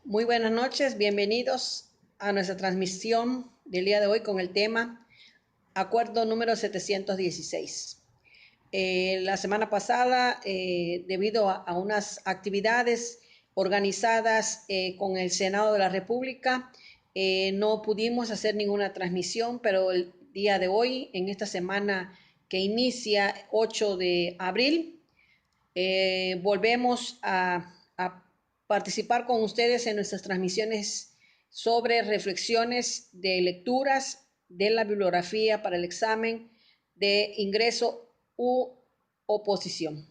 Muy buenas noches, bienvenidos a nuestra transmisión del día de hoy con el tema Acuerdo número 716. La semana pasada, debido a unas actividades organizadas con el Senado de la República, no pudimos hacer ninguna transmisión, pero el día de hoy, en esta semana que inicia 8 de abril, volvemos a participar con ustedes en nuestras transmisiones sobre reflexiones de lecturas de la bibliografía para el examen de ingreso u oposición.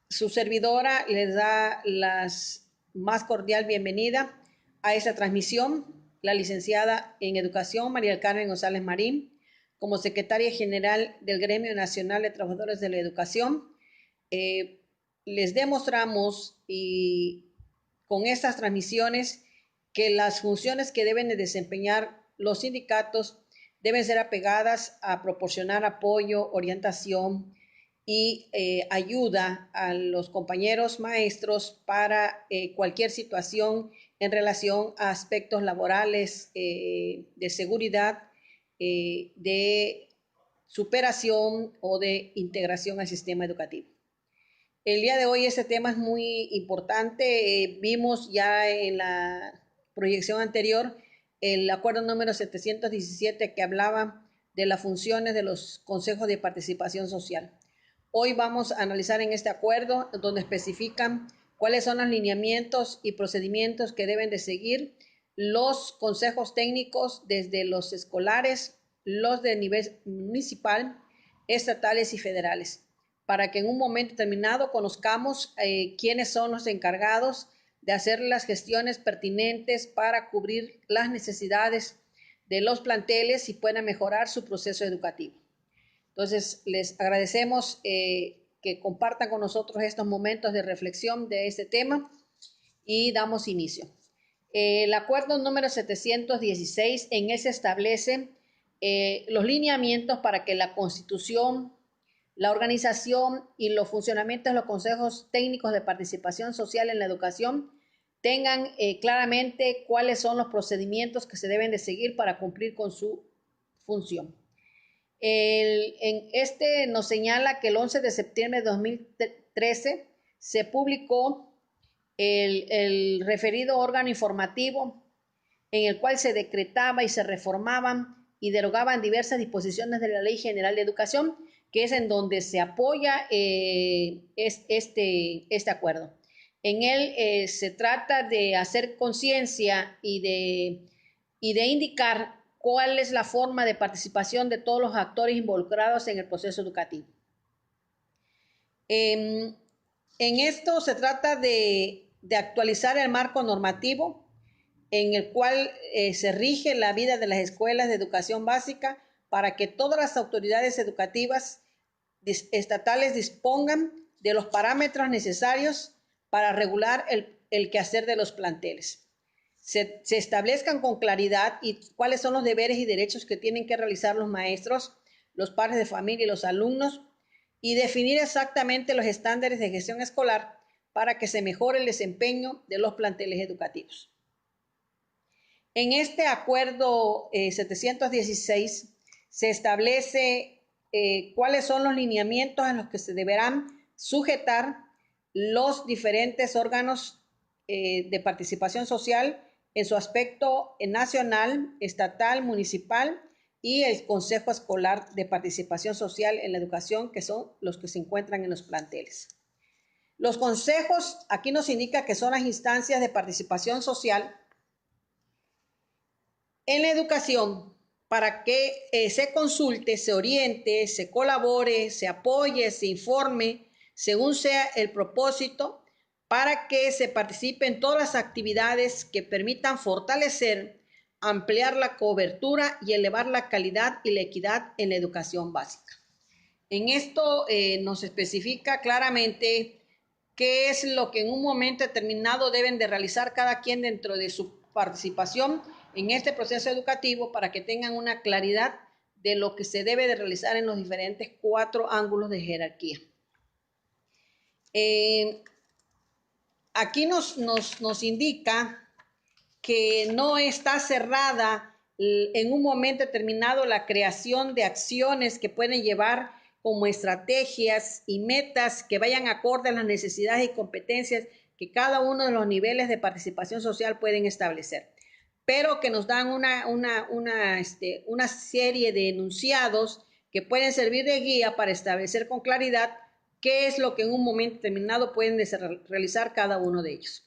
Su servidora les da la más cordial bienvenida a esta transmisión, la licenciada en Educación María del Carmen González Marín, como secretaria general del Gremio Nacional de Trabajadores de la Educación. Les demostramos y con estas transmisiones que las funciones que deben de desempeñar los sindicatos deben ser apegadas a proporcionar apoyo, orientación y ayuda a los compañeros maestros para cualquier situación en relación a aspectos laborales, de seguridad, de superación o de integración al sistema educativo. El día de hoy este tema es muy importante. Vimos ya en la proyección anterior el acuerdo número 717 que hablaba de las funciones de los consejos de participación social. Hoy vamos a analizar en este acuerdo donde especifican cuáles son los lineamientos y procedimientos que deben de seguir los consejos técnicos desde los escolares, los de nivel municipal, estatales y federales, para que en un momento determinado conozcamos quiénes son los encargados de hacer las gestiones pertinentes para cubrir las necesidades de los planteles y puedan mejorar su proceso educativo. Entonces, les agradecemos que compartan con nosotros estos momentos de reflexión de este tema y damos inicio. El acuerdo número 716, en él se establece los lineamientos para que la Constitución, la organización y los funcionamientos de los consejos técnicos de participación social en la educación tengan claramente cuáles son los procedimientos que se deben de seguir para cumplir con su función. Este nos señala que el 11 de septiembre de 2013 se publicó el referido órgano informativo en el cual se decretaba y se reformaban y derogaban diversas disposiciones de la Ley General de Educación, que es en donde se apoya este acuerdo. En él se trata de hacer conciencia y de indicar cuál es la forma de participación de todos los actores involucrados en el proceso educativo. En esto se trata de actualizar el marco normativo en el cual se rige la vida de las escuelas de educación básica para que todas las autoridades educativas estatales dispongan de los parámetros necesarios para regular el quehacer de los planteles. Se establezcan con claridad y cuáles son los deberes y derechos que tienen que realizar los maestros, los padres de familia y los alumnos, y definir exactamente los estándares de gestión escolar para que se mejore el desempeño de los planteles educativos. En este acuerdo 716 se establece cuáles son los lineamientos en los que se deberán sujetar los diferentes órganos de participación social en su aspecto nacional, estatal, municipal y el Consejo Escolar de Participación Social en la Educación, que son los que se encuentran en los planteles. Los consejos aquí nos indica que son las instancias de participación social en la educación para que se consulte, se oriente, se colabore, se apoye, se informe, según sea el propósito, para que se participe en todas las actividades que permitan fortalecer, ampliar la cobertura y elevar la calidad y la equidad en la educación básica. En esto nos especifica claramente qué es lo que en un momento determinado deben de realizar cada quien dentro de su participación en este proceso educativo para que tengan una claridad de lo que se debe de realizar en los diferentes 4 ángulos de jerarquía. aquí nos indica que no está cerrada en un momento determinado la creación de acciones que pueden llevar como estrategias y metas que vayan acorde a las necesidades y competencias que cada uno de los niveles de participación social pueden establecer, pero que nos dan una serie de enunciados que pueden servir de guía para establecer con claridad qué es lo que en un momento determinado pueden realizar cada uno de ellos.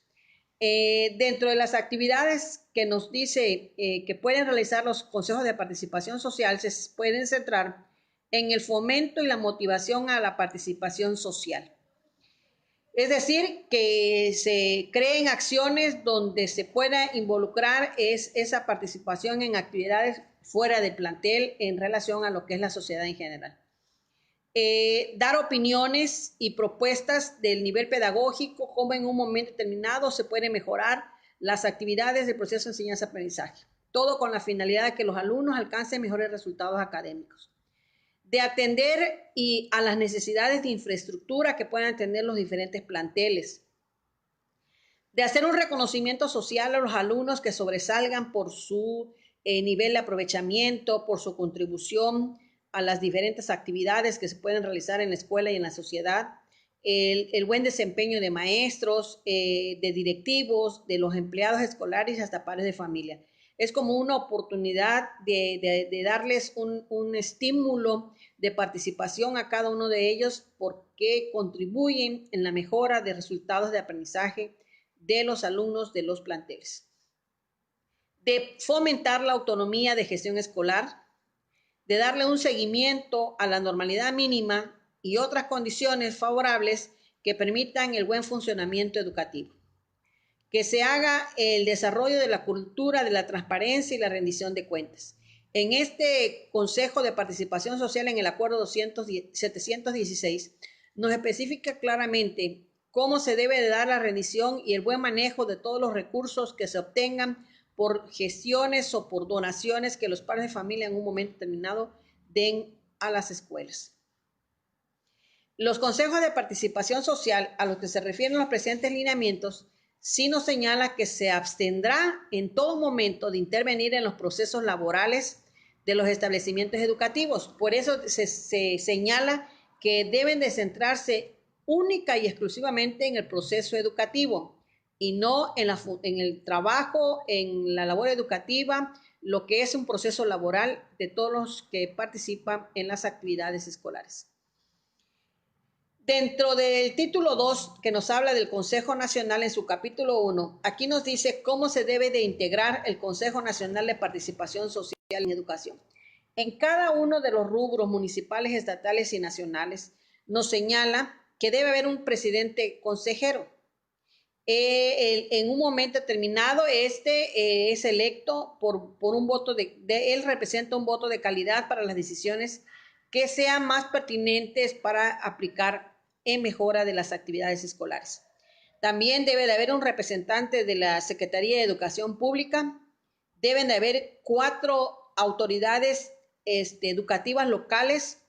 Dentro de las actividades que nos dice que pueden realizar los consejos de participación social, se pueden centrar en el fomento y la motivación a la participación social. Es decir, que se creen acciones donde se pueda involucrar esa participación en actividades fuera del plantel en relación a lo que es la sociedad en general. Dar opiniones y propuestas del nivel pedagógico, cómo en un momento determinado se pueden mejorar las actividades del proceso de enseñanza-aprendizaje. Todo con la finalidad de que los alumnos alcancen mejores resultados académicos. De atender a las necesidades de infraestructura que puedan tener los diferentes planteles. De hacer un reconocimiento social a los alumnos que sobresalgan por su nivel de aprovechamiento, por su contribución a las diferentes actividades que se pueden realizar en la escuela y en la sociedad, el buen desempeño de maestros, de directivos, de los empleados escolares y hasta padres de familia. Es como una oportunidad de darles un estímulo de participación a cada uno de ellos porque contribuyen en la mejora de resultados de aprendizaje de los alumnos de los planteles. De fomentar la autonomía de gestión escolar, de darle un seguimiento a la normalidad mínima y otras condiciones favorables que permitan el buen funcionamiento educativo. Que se haga el desarrollo de la cultura de la transparencia y la rendición de cuentas. En este Consejo de Participación Social, en el Acuerdo 716, nos especifica claramente cómo se debe de dar la rendición y el buen manejo de todos los recursos que se obtengan por gestiones o por donaciones que los padres de familia en un momento determinado den a las escuelas. Los consejos de participación social a los que se refieren los presentes lineamientos sí nos señala que se abstendrá en todo momento de intervenir en los procesos laborales de los establecimientos educativos. Por eso se señala que deben de centrarse única y exclusivamente en el proceso educativo y no en el trabajo, en la labor educativa, lo que es un proceso laboral de todos los que participan en las actividades escolares. Dentro del título 2, que nos habla del Consejo Nacional en su capítulo 1, aquí nos dice cómo se debe de integrar el Consejo Nacional de Participación Social en Educación. En cada uno de los rubros municipales, estatales y nacionales, nos señala que debe haber un presidente consejero. En un momento determinado, es electo por un voto él representa un voto de calidad para las decisiones que sean más pertinentes para aplicar en mejora de las actividades escolares. También debe de haber un representante de la Secretaría de Educación Pública, deben de haber 4 autoridades educativas locales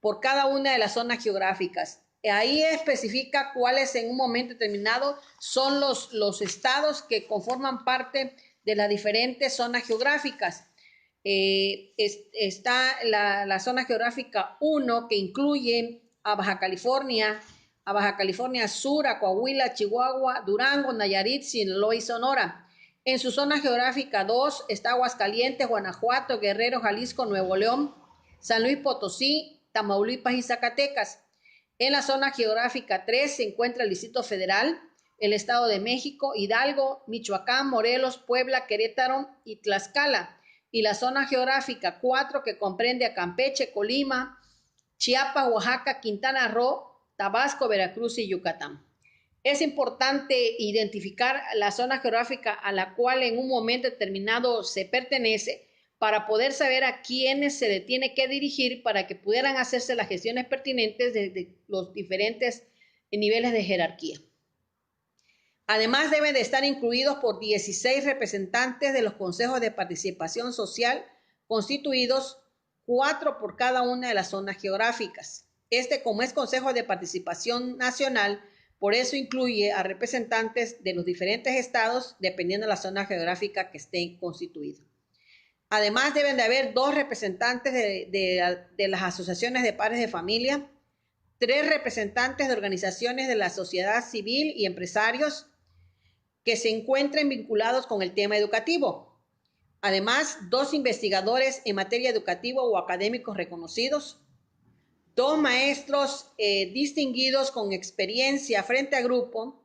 por cada una de las zonas geográficas. Ahí especifica cuáles en un momento determinado son los estados que conforman parte de las diferentes zonas geográficas. Está la zona geográfica 1 que incluye a Baja California Sur, a Coahuila, Chihuahua, Durango, Nayarit, Sinaloa y Sonora. En su zona geográfica 2 está Aguascalientes, Guanajuato, Guerrero, Jalisco, Nuevo León, San Luis Potosí, Tamaulipas y Zacatecas. En la zona geográfica 3 se encuentra el Distrito Federal, el Estado de México, Hidalgo, Michoacán, Morelos, Puebla, Querétaro y Tlaxcala. Y la zona geográfica 4 que comprende a Campeche, Colima, Chiapas, Oaxaca, Quintana Roo, Tabasco, Veracruz y Yucatán. Es importante identificar la zona geográfica a la cual en un momento determinado se pertenece para poder saber a quiénes se le tiene que dirigir para que pudieran hacerse las gestiones pertinentes desde los diferentes niveles de jerarquía. Además, deben de estar incluidos por 16 representantes de los consejos de participación social constituidos 4 por cada una de las zonas geográficas. Como es Consejo de Participación Nacional, Por eso incluye a representantes de los diferentes estados, dependiendo de la zona geográfica que esté constituida. Además, deben de haber 2 representantes de las asociaciones de padres de familia, 3 representantes de organizaciones de la sociedad civil y empresarios que se encuentren vinculados con el tema educativo. Además, 2 investigadores en materia educativa o académicos reconocidos, 2 maestros distinguidos con experiencia frente a grupo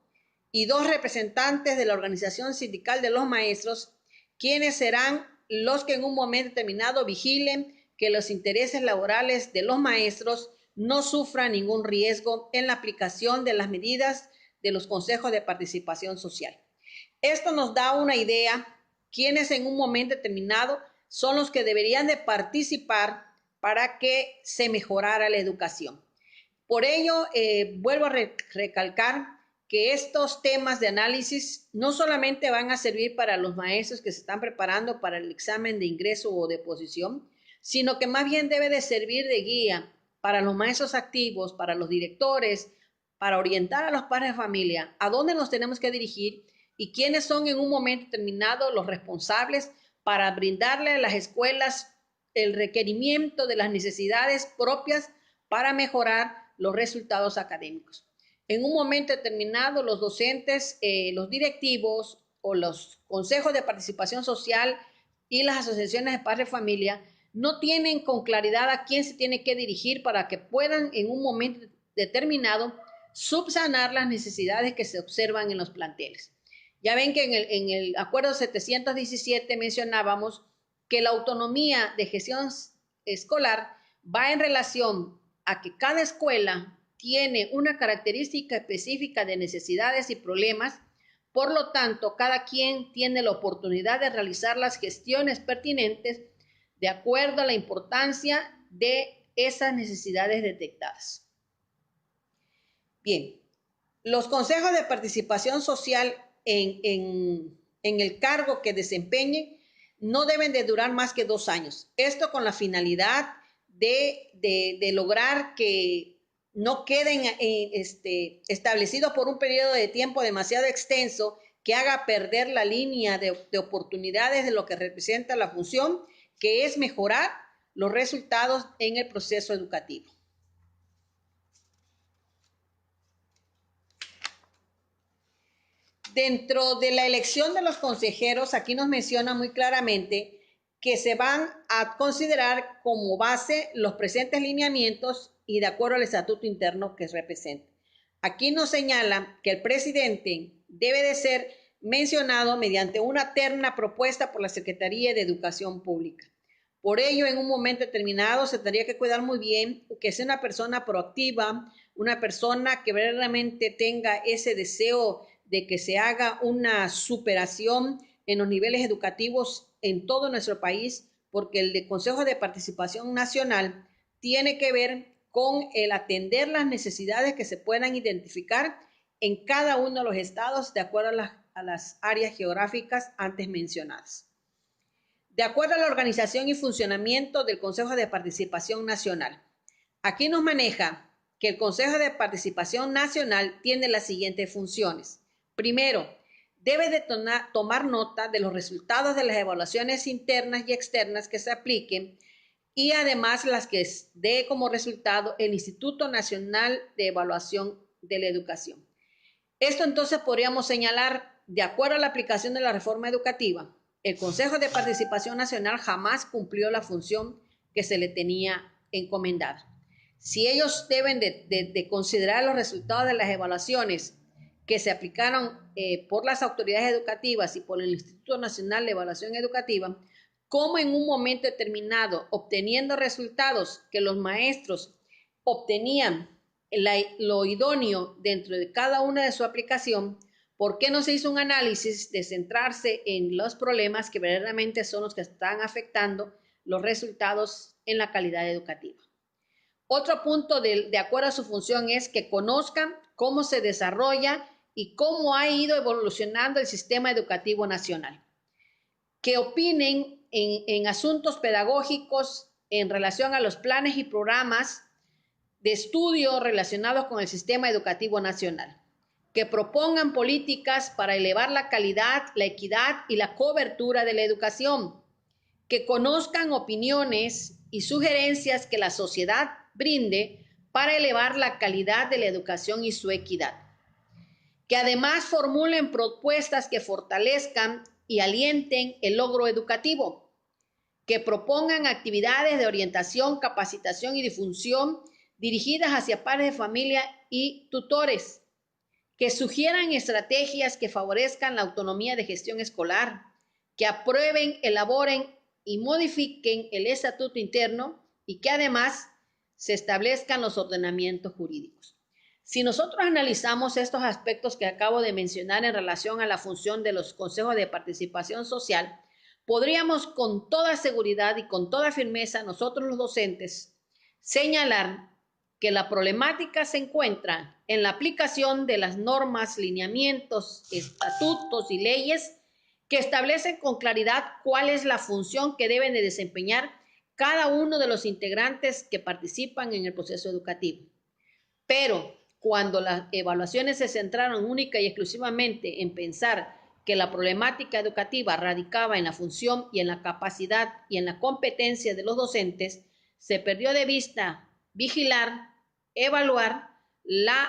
y 2 representantes de la organización sindical de los maestros, quienes serán los que en un momento determinado vigilen que los intereses laborales de los maestros no sufran ningún riesgo en la aplicación de las medidas de los consejos de participación social. Esto nos da una idea quiénes en un momento determinado son los que deberían de participar para que se mejorara la educación. Por ello, vuelvo a recalcar que estos temas de análisis no solamente van a servir para los maestros que se están preparando para el examen de ingreso o de posición, sino que más bien debe de servir de guía para los maestros activos, para los directores, para orientar a los padres de familia a dónde nos tenemos que dirigir y quiénes son en un momento determinado los responsables para brindarle a las escuelas el requerimiento de las necesidades propias para mejorar los resultados académicos. En un momento determinado, los docentes, los directivos o los consejos de participación social y las asociaciones de padres de familia no tienen con claridad a quién se tiene que dirigir para que puedan en un momento determinado subsanar las necesidades que se observan en los planteles. Ya ven que en el acuerdo 717 mencionábamos que la autonomía de gestión escolar va en relación a que cada escuela tiene una característica específica de necesidades y problemas, por lo tanto, cada quien tiene la oportunidad de realizar las gestiones pertinentes de acuerdo a la importancia de esas necesidades detectadas. Bien, los consejos de participación social en el cargo que desempeñen no deben de durar más que 2 años. Esto con la finalidad de lograr que no queden establecidos por un periodo de tiempo demasiado extenso que haga perder la línea de oportunidades de lo que representa la función, que es mejorar los resultados en el proceso educativo. Dentro de la elección de los consejeros, aquí nos menciona muy claramente que se van a considerar como base los presentes lineamientos y de acuerdo al estatuto interno que representa. Aquí nos señala que el presidente debe de ser mencionado mediante una terna propuesta por la Secretaría de Educación Pública. Por ello, en un momento determinado, se tendría que cuidar muy bien que sea una persona proactiva, una persona que verdaderamente tenga ese deseo de que se haga una superación en los niveles educativos en todo nuestro país, porque el Consejo de Participación Nacional tiene que ver con el atender las necesidades que se puedan identificar en cada uno de los estados de acuerdo a las áreas geográficas antes mencionadas. De acuerdo a la organización y funcionamiento del Consejo de Participación Nacional, aquí nos maneja que el Consejo de Participación Nacional tiene las siguientes funciones. Primero, debe de tomar nota de los resultados de las evaluaciones internas y externas que se apliquen y además las que dé como resultado el Instituto Nacional de Evaluación de la Educación. Esto entonces podríamos señalar, de acuerdo a la aplicación de la reforma educativa, el Consejo de Participación Nacional jamás cumplió la función que se le tenía encomendada. Si ellos deben de considerar los resultados de las evaluaciones que se aplicaron por las autoridades educativas y por el Instituto Nacional de Evaluación Educativa, como en un momento determinado, obteniendo resultados que los maestros obtenían lo idóneo dentro de cada una de su aplicación, ¿por qué no se hizo un análisis de centrarse en los problemas que verdaderamente son los que están afectando los resultados en la calidad educativa? Otro punto de acuerdo a su función es que conozcan cómo se desarrolla y cómo ha ido evolucionando el sistema educativo nacional. Que opinen en asuntos pedagógicos en relación a los planes y programas de estudio relacionados con el sistema educativo nacional. que propongan políticas para elevar la calidad, la equidad y la cobertura de la educación, que conozcan opiniones y sugerencias que la sociedad brinde para elevar la calidad de la educación y su equidad, que además formulen propuestas que fortalezcan y alienten el logro educativo, que propongan actividades de orientación, capacitación y difusión dirigidas hacia padres de familia y tutores, que sugieran estrategias que favorezcan la autonomía de gestión escolar, que aprueben, elaboren y modifiquen el estatuto interno y que además se establezcan los ordenamientos jurídicos. Si nosotros analizamos estos aspectos que acabo de mencionar en relación a la función de los consejos de participación social, podríamos con toda seguridad y con toda firmeza nosotros los docentes señalar que la problemática se encuentra en la aplicación de las normas, lineamientos, estatutos y leyes que establecen con claridad cuál es la función que deben de desempeñar cada uno de los integrantes que participan en el proceso educativo. Pero cuando las evaluaciones se centraron única y exclusivamente en pensar que la problemática educativa radicaba en la función y en la capacidad y en la competencia de los docentes, se perdió de vista vigilar, evaluar la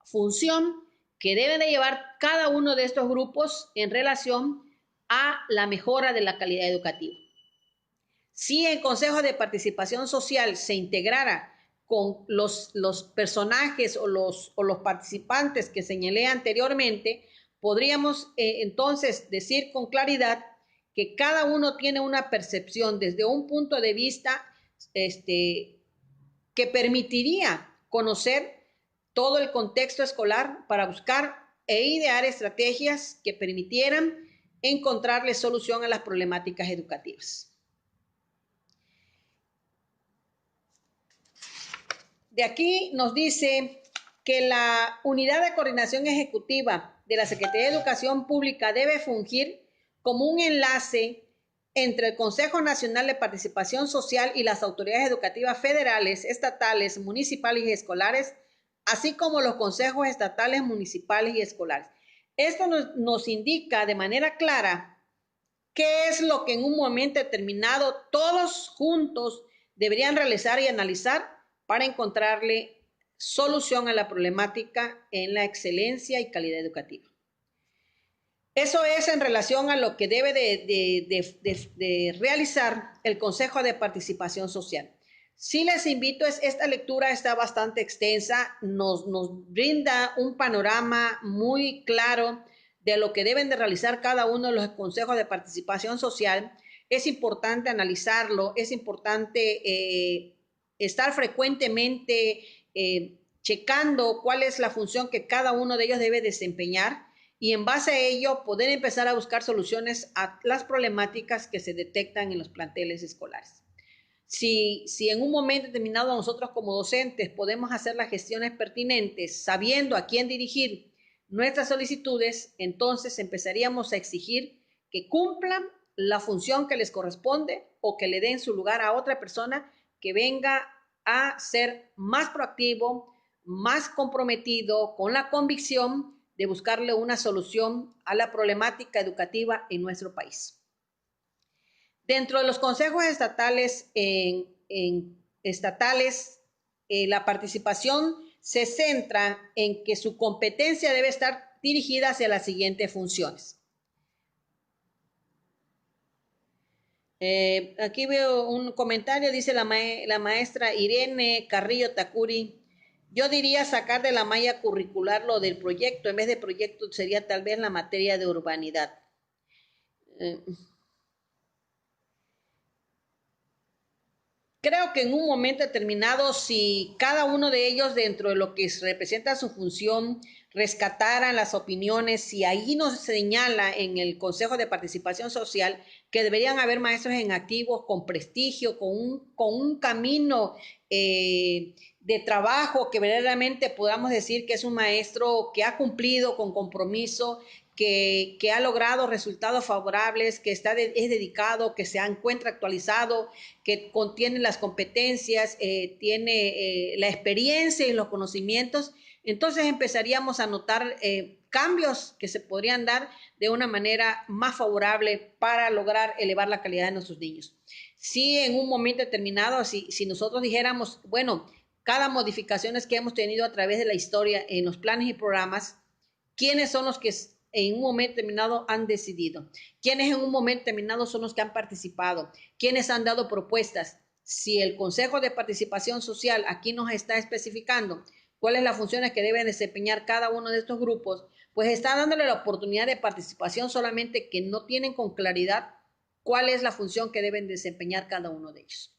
función que debe de llevar cada uno de estos grupos en relación a la mejora de la calidad educativa. Si el Consejo de Participación Social se integrara con los personajes o los participantes que señalé anteriormente, podríamos entonces decir con claridad que cada uno tiene una percepción desde un punto de vista que permitiría conocer todo el contexto escolar para buscar e idear estrategias que permitieran encontrarle solución a las problemáticas educativas. De aquí nos dice que la Unidad de Coordinación Ejecutiva de la Secretaría de Educación Pública debe fungir como un enlace entre el Consejo Nacional de Participación Social y las autoridades educativas federales, estatales, municipales y escolares, así como los consejos estatales, municipales y escolares. Esto nos indica de manera clara qué es lo que en un momento determinado todos juntos deberían realizar y analizar para encontrarle solución a la problemática en la excelencia y calidad educativa. Eso es en relación a lo que debe de realizar el Consejo de Participación Social. Sí les invito, esta lectura está bastante extensa, nos brinda un panorama muy claro de lo que deben de realizar cada uno de los consejos de participación social. Es importante analizarlo, es importante estar frecuentemente checando cuál es la función que cada uno de ellos debe desempeñar y en base a ello poder empezar a buscar soluciones a las problemáticas que se detectan en los planteles escolares. Si en un momento determinado nosotros como docentes podemos hacer las gestiones pertinentes sabiendo a quién dirigir nuestras solicitudes, entonces empezaríamos a exigir que cumplan la función que les corresponde o que le den su lugar a otra persona que venga a ser más proactivo, más comprometido con la convicción de buscarle una solución a la problemática educativa en nuestro país. Dentro de los consejos estatales, la participación se centra en que su competencia debe estar dirigida hacia las siguientes funciones. Aquí veo un comentario, dice la maestra Irene Carrillo Tacuri. Yo diría sacar de la malla curricular lo del proyecto, en vez de proyecto sería tal vez la materia de urbanidad. Creo que en un momento determinado, si cada uno de ellos dentro de lo que representa su función rescataran las opiniones, si ahí nos señala en el Consejo de Participación Social que deberían haber maestros en activos con prestigio, con un camino de trabajo que verdaderamente podamos decir que es un maestro que ha cumplido con compromiso, que ha logrado resultados favorables, que es dedicado, que se encuentra actualizado, que contiene las competencias, tiene la experiencia y los conocimientos, entonces empezaríamos a notar cambios que se podrían dar de una manera más favorable para lograr elevar la calidad de nuestros niños. Si en un momento determinado, si nosotros dijéramos, bueno, cada modificaciones que hemos tenido a través de la historia en los planes y programas, ¿quiénes son los que en un momento determinado han decidido? ¿Quiénes en un momento determinado son los que han participado? ¿Quiénes han dado propuestas? Si el Consejo de Participación Social aquí nos está especificando cuáles las funciones que deben desempeñar cada uno de estos grupos, pues está dándole la oportunidad de participación, solamente que no tienen con claridad cuál es la función que deben desempeñar cada uno de ellos.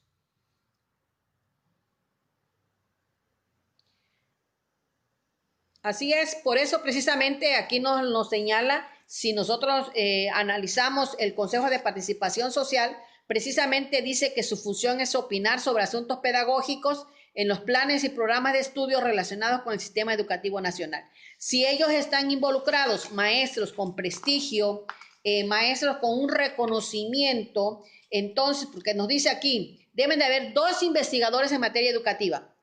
Así es, por eso precisamente aquí nos señala, si nosotros analizamos el Consejo de Participación Social, precisamente dice que su función es opinar sobre asuntos pedagógicos en los planes y programas de estudio relacionados con el sistema educativo nacional. Si ellos están involucrados, maestros con prestigio, maestros con un reconocimiento, entonces, porque nos dice aquí, deben de haber 2 investigadores en materia educativa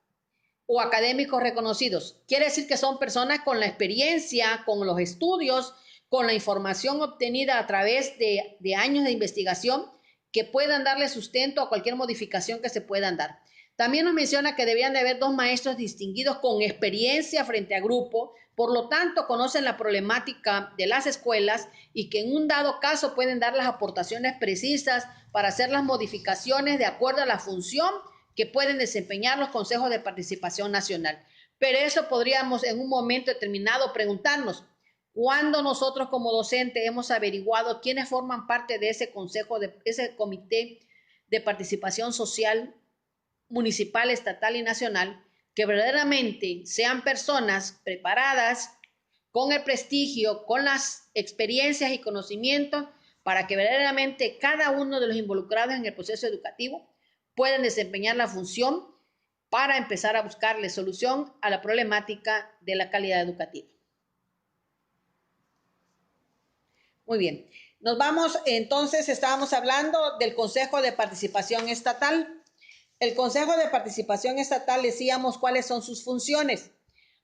o académicos reconocidos. Quiere decir que son personas con la experiencia, con los estudios, con la información obtenida a través de años de investigación que puedan darle sustento a cualquier modificación que se puedan dar. También nos menciona que debían de haber 2 maestros distinguidos con experiencia frente a grupo, por lo tanto conocen la problemática de las escuelas y que en un dado caso pueden dar las aportaciones precisas para hacer las modificaciones de acuerdo a la función que pueden desempeñar los consejos de participación nacional. Pero eso podríamos en un momento determinado preguntarnos, ¿cuándo nosotros como docentes hemos averiguado quiénes forman parte de ese consejo, de ese comité de participación social municipal, estatal y nacional, que verdaderamente sean personas preparadas, con el prestigio, con las experiencias y conocimientos, para que verdaderamente cada uno de los involucrados en el proceso educativo pueden desempeñar la función para empezar a buscarle solución a la problemática de la calidad educativa? Muy bien, nos vamos entonces, estábamos hablando del Consejo de Participación Estatal. El Consejo de Participación Estatal, decíamos cuáles son sus funciones.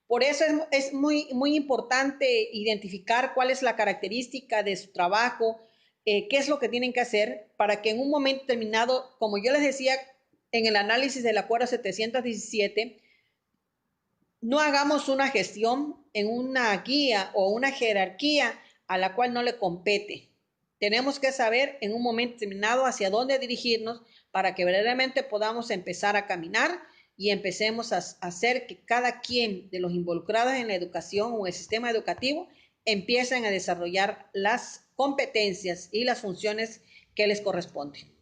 Por eso es muy importante identificar cuál es la característica de su trabajo, qué es lo que tienen que hacer para que en un momento determinado, como yo les decía en el análisis del acuerdo 717, no hagamos una gestión en una guía o una jerarquía a la cual no le compete. Tenemos que saber en un momento determinado hacia dónde dirigirnos para que verdaderamente podamos empezar a caminar y empecemos a hacer que cada quien de los involucrados en la educación o el sistema educativo empiecen a desarrollar las competencias y las funciones que les corresponden.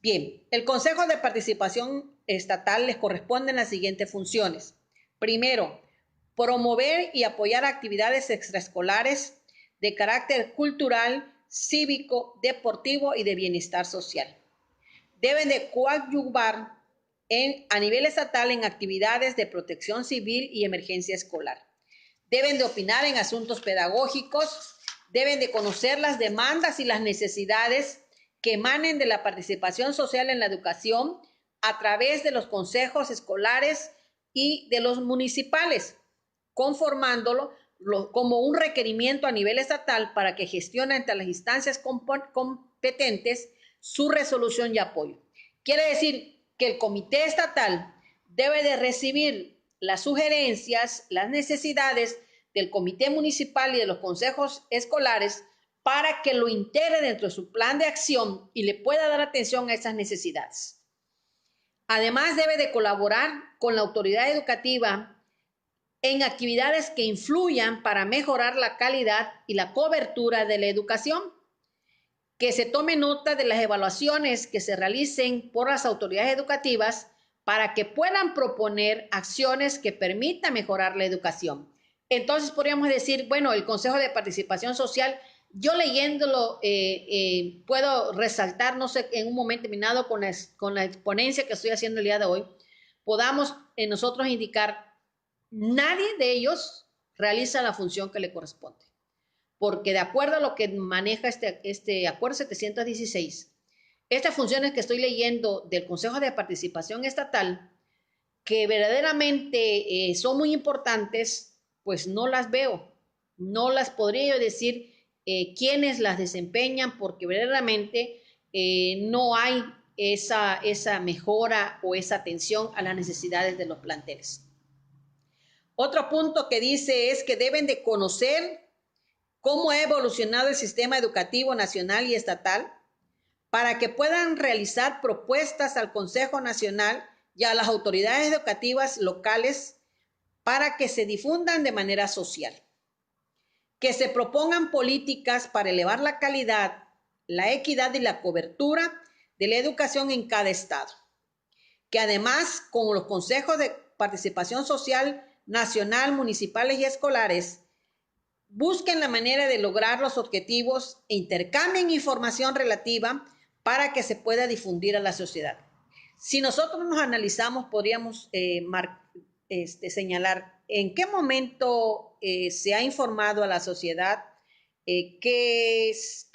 Bien, el Consejo de Participación Estatal les corresponden las siguientes funciones. Primero, promover y apoyar actividades extraescolares de carácter cultural, cívico, deportivo y de bienestar social. Deben de coadyuvar a nivel estatal en actividades de protección civil y emergencia escolar. Deben de opinar en asuntos pedagógicos, deben de conocer las demandas y las necesidades que emanen de la participación social en la educación a través de los consejos escolares y de los municipales, conformándolo como un requerimiento a nivel estatal para que gestione ante las instancias competentes su resolución y apoyo. Quiere decir que el comité estatal debe de recibir las sugerencias, las necesidades del comité municipal y de los consejos escolares para que lo integre dentro de su plan de acción y le pueda dar atención a esas necesidades. Además, debe de colaborar con la autoridad educativa en actividades que influyan para mejorar la calidad y la cobertura de la educación, que se tome nota de las evaluaciones que se realicen por las autoridades educativas para que puedan proponer acciones que permitan mejorar la educación. Entonces podríamos decir, bueno, el Consejo de Participación Social, yo leyéndolo puedo resaltar, no sé, en un momento terminado con la exponencia que estoy haciendo el día de hoy, podamos nosotros indicar, nadie de ellos realiza la función que le corresponde, porque de acuerdo a lo que maneja este acuerdo 716, estas funciones que estoy leyendo del Consejo de Participación Estatal que verdaderamente son muy importantes, pues no las veo. No las podría yo decir quiénes las desempeñan, porque verdaderamente no hay esa mejora o esa atención a las necesidades de los planteles. Otro punto que dice es que deben de conocer cómo ha evolucionado el sistema educativo nacional y estatal para que puedan realizar propuestas al Consejo Nacional y a las autoridades educativas locales para que se difundan de manera social. Que se propongan políticas para elevar la calidad, la equidad y la cobertura de la educación en cada estado. Que además, con los consejos de participación social nacional, municipales y escolares, busquen la manera de lograr los objetivos e intercambien información relativa para que se pueda difundir a la sociedad. Si nosotros nos analizamos, podríamos señalar en qué momento se ha informado a la sociedad, qué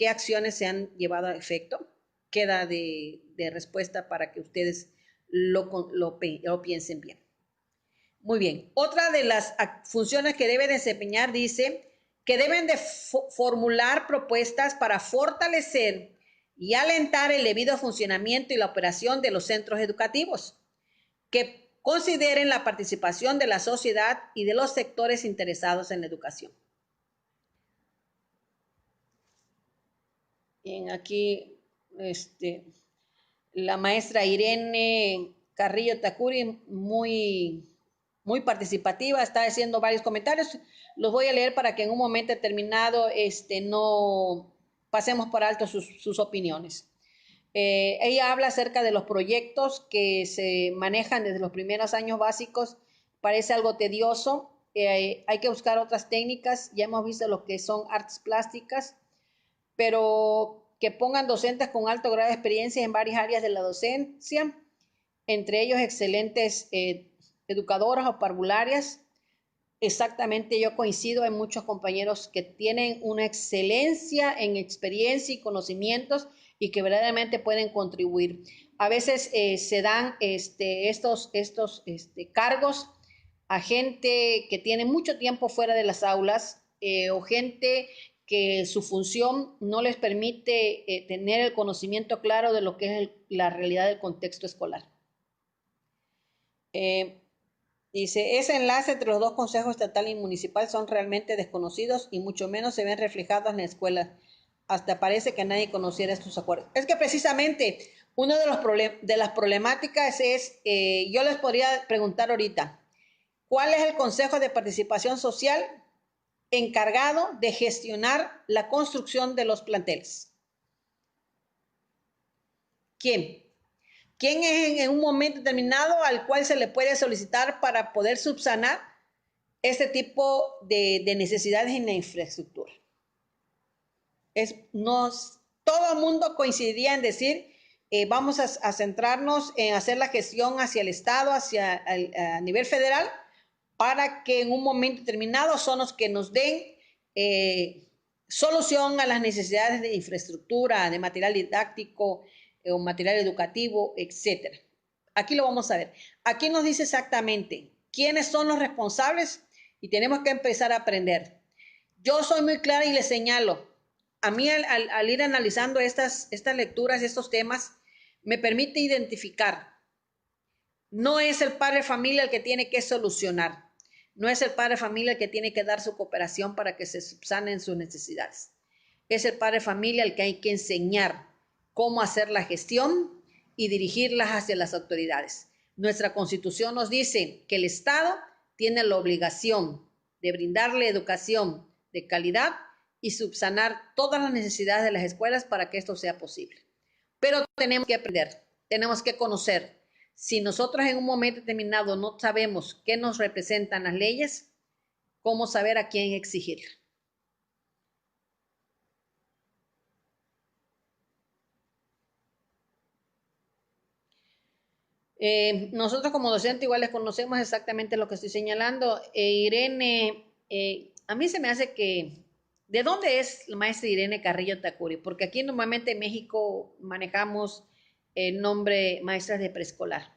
acciones se han llevado a efecto. Queda de respuesta para que ustedes lo piensen bien. Muy bien. Otra de las funciones que debe desempeñar dice que deben de formular propuestas para fortalecer y alentar el debido funcionamiento y la operación de los centros educativos, que consideren la participación de la sociedad y de los sectores interesados en la educación. Bien, aquí la maestra Irene Carrillo Tacuri, muy participativa, está haciendo varios comentarios. Los voy a leer para que en un momento determinado no pasemos por alto sus opiniones. Ella habla acerca de los proyectos que se manejan desde los primeros años básicos. Parece algo tedioso. Hay que buscar otras técnicas. Ya hemos visto lo que son artes plásticas, pero que pongan docentes con alto grado de experiencia en varias áreas de la docencia, entre ellos excelentes educadoras o parvularias. Exactamente, yo coincido, hay muchos compañeros que tienen una excelencia en experiencia y conocimientos y que verdaderamente pueden contribuir. A veces se dan estos cargos a gente que tiene mucho tiempo fuera de las aulas o gente que su función no les permite tener el conocimiento claro de lo que es la realidad del contexto escolar. Dice, ese enlace entre los dos consejos estatal y municipal son realmente desconocidos y mucho menos se ven reflejados en la escuela. Hasta parece que nadie conociera estos acuerdos. Es que precisamente uno de las problemáticas es, yo les podría preguntar ahorita, ¿cuál es el Consejo de Participación Social encargado de gestionar la construcción de los planteles? ¿Quién? ¿Quién es en un momento determinado al cual se le puede solicitar para poder subsanar este tipo de necesidades en la infraestructura? Todo el mundo coincidiría en decir, vamos a centrarnos en hacer la gestión hacia el Estado, a nivel federal, para que en un momento determinado son los que nos den solución a las necesidades de infraestructura, de material didáctico, o material educativo, etcétera. Aquí lo vamos a ver. Aquí nos dice exactamente quiénes son los responsables y tenemos que empezar a aprender. Yo soy muy clara y les señalo, a mí al ir analizando estas lecturas, estos temas, me permite identificar. No es el padre de familia el que tiene que solucionar. No es el padre de familia el que tiene que dar su cooperación para que se subsanen sus necesidades. Es el padre de familia el que hay que enseñar cómo hacer la gestión y dirigirlas hacia las autoridades. Nuestra Constitución nos dice que el Estado tiene la obligación de brindarle educación de calidad y subsanar todas las necesidades de las escuelas para que esto sea posible. Pero tenemos que aprender, tenemos que conocer. Si nosotros en un momento determinado no sabemos qué nos representan las leyes, ¿cómo saber a quién exigirla? Nosotros como docentes igual les conocemos exactamente lo que estoy señalando. Irene, a mí se me hace que, ¿de dónde es la maestra Irene Carrillo Tacuri? Porque aquí normalmente en México manejamos el nombre maestras de preescolar.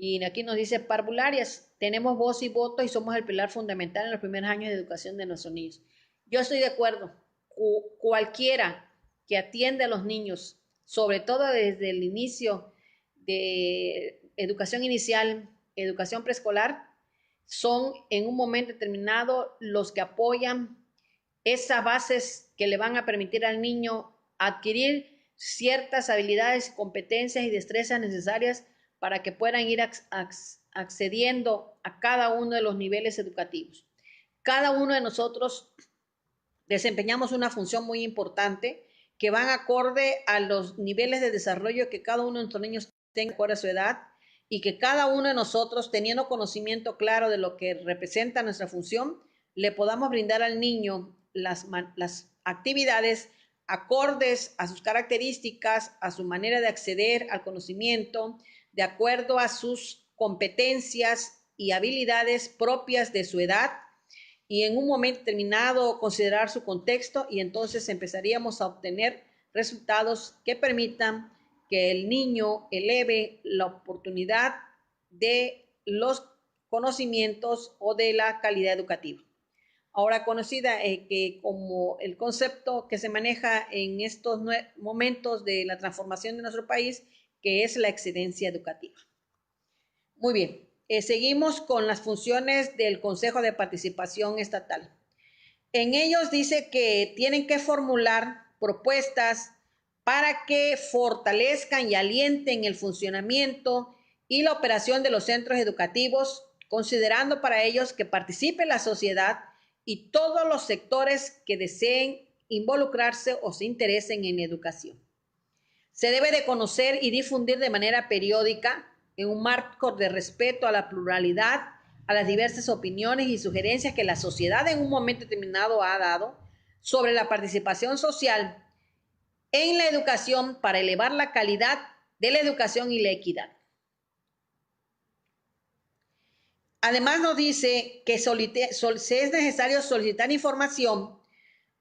Y aquí nos dice parvularias, tenemos voz y voto y somos el pilar fundamental en los primeros años de educación de nuestros niños. Yo estoy de acuerdo. Cualquiera que atiende a los niños, sobre todo desde el inicio de educación inicial, educación preescolar, son en un momento determinado los que apoyan esas bases que le van a permitir al niño adquirir ciertas habilidades, competencias y destrezas necesarias para que puedan ir accediendo a cada uno de los niveles educativos. Cada uno de nosotros desempeñamos una función muy importante que van acorde a los niveles de desarrollo que cada uno de nuestros niños tenga de acuerdo a su edad y que cada uno de nosotros, teniendo conocimiento claro de lo que representa nuestra función, le podamos brindar al niño las actividades acordes a sus características, a su manera de acceder al conocimiento, de acuerdo a sus competencias y habilidades propias de su edad, y en un momento determinado considerar su contexto, y entonces empezaríamos a obtener resultados que permitan que el niño eleve la oportunidad de los conocimientos o de la calidad educativa. Ahora conocida que como el concepto que se maneja en estos momentos de la transformación de nuestro país, que es la excedencia educativa. Muy bien, seguimos con las funciones del Consejo de Participación Estatal. En ellos dice que tienen que formular propuestas para que fortalezcan y alienten el funcionamiento y la operación de los centros educativos, considerando para ellos que participe la sociedad y todos los sectores que deseen involucrarse o se interesen en educación. Se debe de conocer y difundir de manera periódica, en un marco de respeto a la pluralidad, a las diversas opiniones y sugerencias que la sociedad en un momento determinado ha dado sobre la participación social en la educación para elevar la calidad de la educación y la equidad. Además nos dice que es necesario solicitar información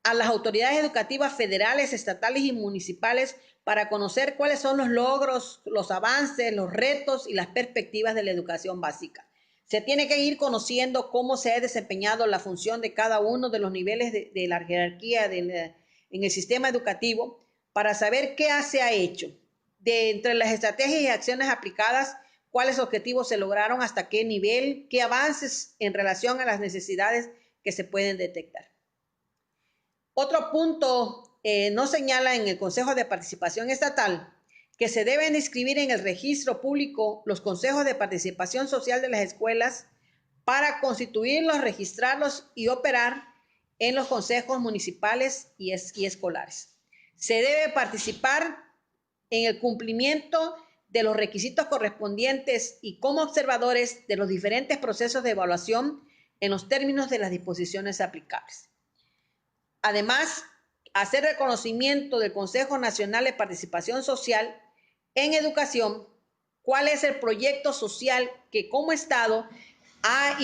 a las autoridades educativas federales, estatales y municipales para conocer cuáles son los logros, los avances, los retos y las perspectivas de la educación básica. Se tiene que ir conociendo cómo se ha desempeñado la función de cada uno de los niveles de la jerarquía en el sistema educativo para saber qué se ha hecho. De entre las estrategias y acciones aplicadas, cuáles objetivos se lograron, hasta qué nivel, qué avances en relación a las necesidades que se pueden detectar. Otro punto nos señala en el Consejo de Participación Estatal que se deben inscribir en el registro público los consejos de participación social de las escuelas para constituirlos, registrarlos y operar en los consejos municipales y escolares. Se debe participar en el cumplimiento de los requisitos correspondientes y como observadores de los diferentes procesos de evaluación en los términos de las disposiciones aplicables. Además, hacer reconocimiento del Consejo Nacional de Participación Social en Educación, cuál es el proyecto social que como Estado ha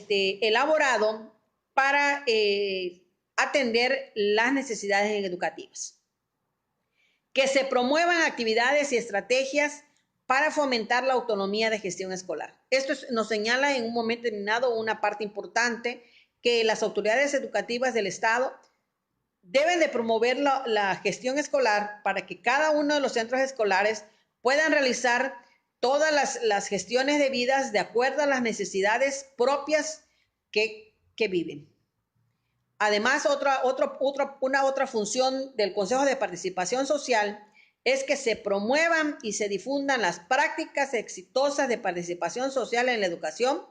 elaborado para atender las necesidades educativas. Que se promuevan actividades y estrategias para fomentar la autonomía de gestión escolar. Esto nos señala en un momento determinado una parte importante, que las autoridades educativas del Estado deben de promover la gestión escolar para que cada uno de los centros escolares puedan realizar todas las gestiones debidas de acuerdo a las necesidades propias que viven. Además, una otra función del Consejo de Participación Social es que se promuevan y se difundan las prácticas exitosas de participación social en la educación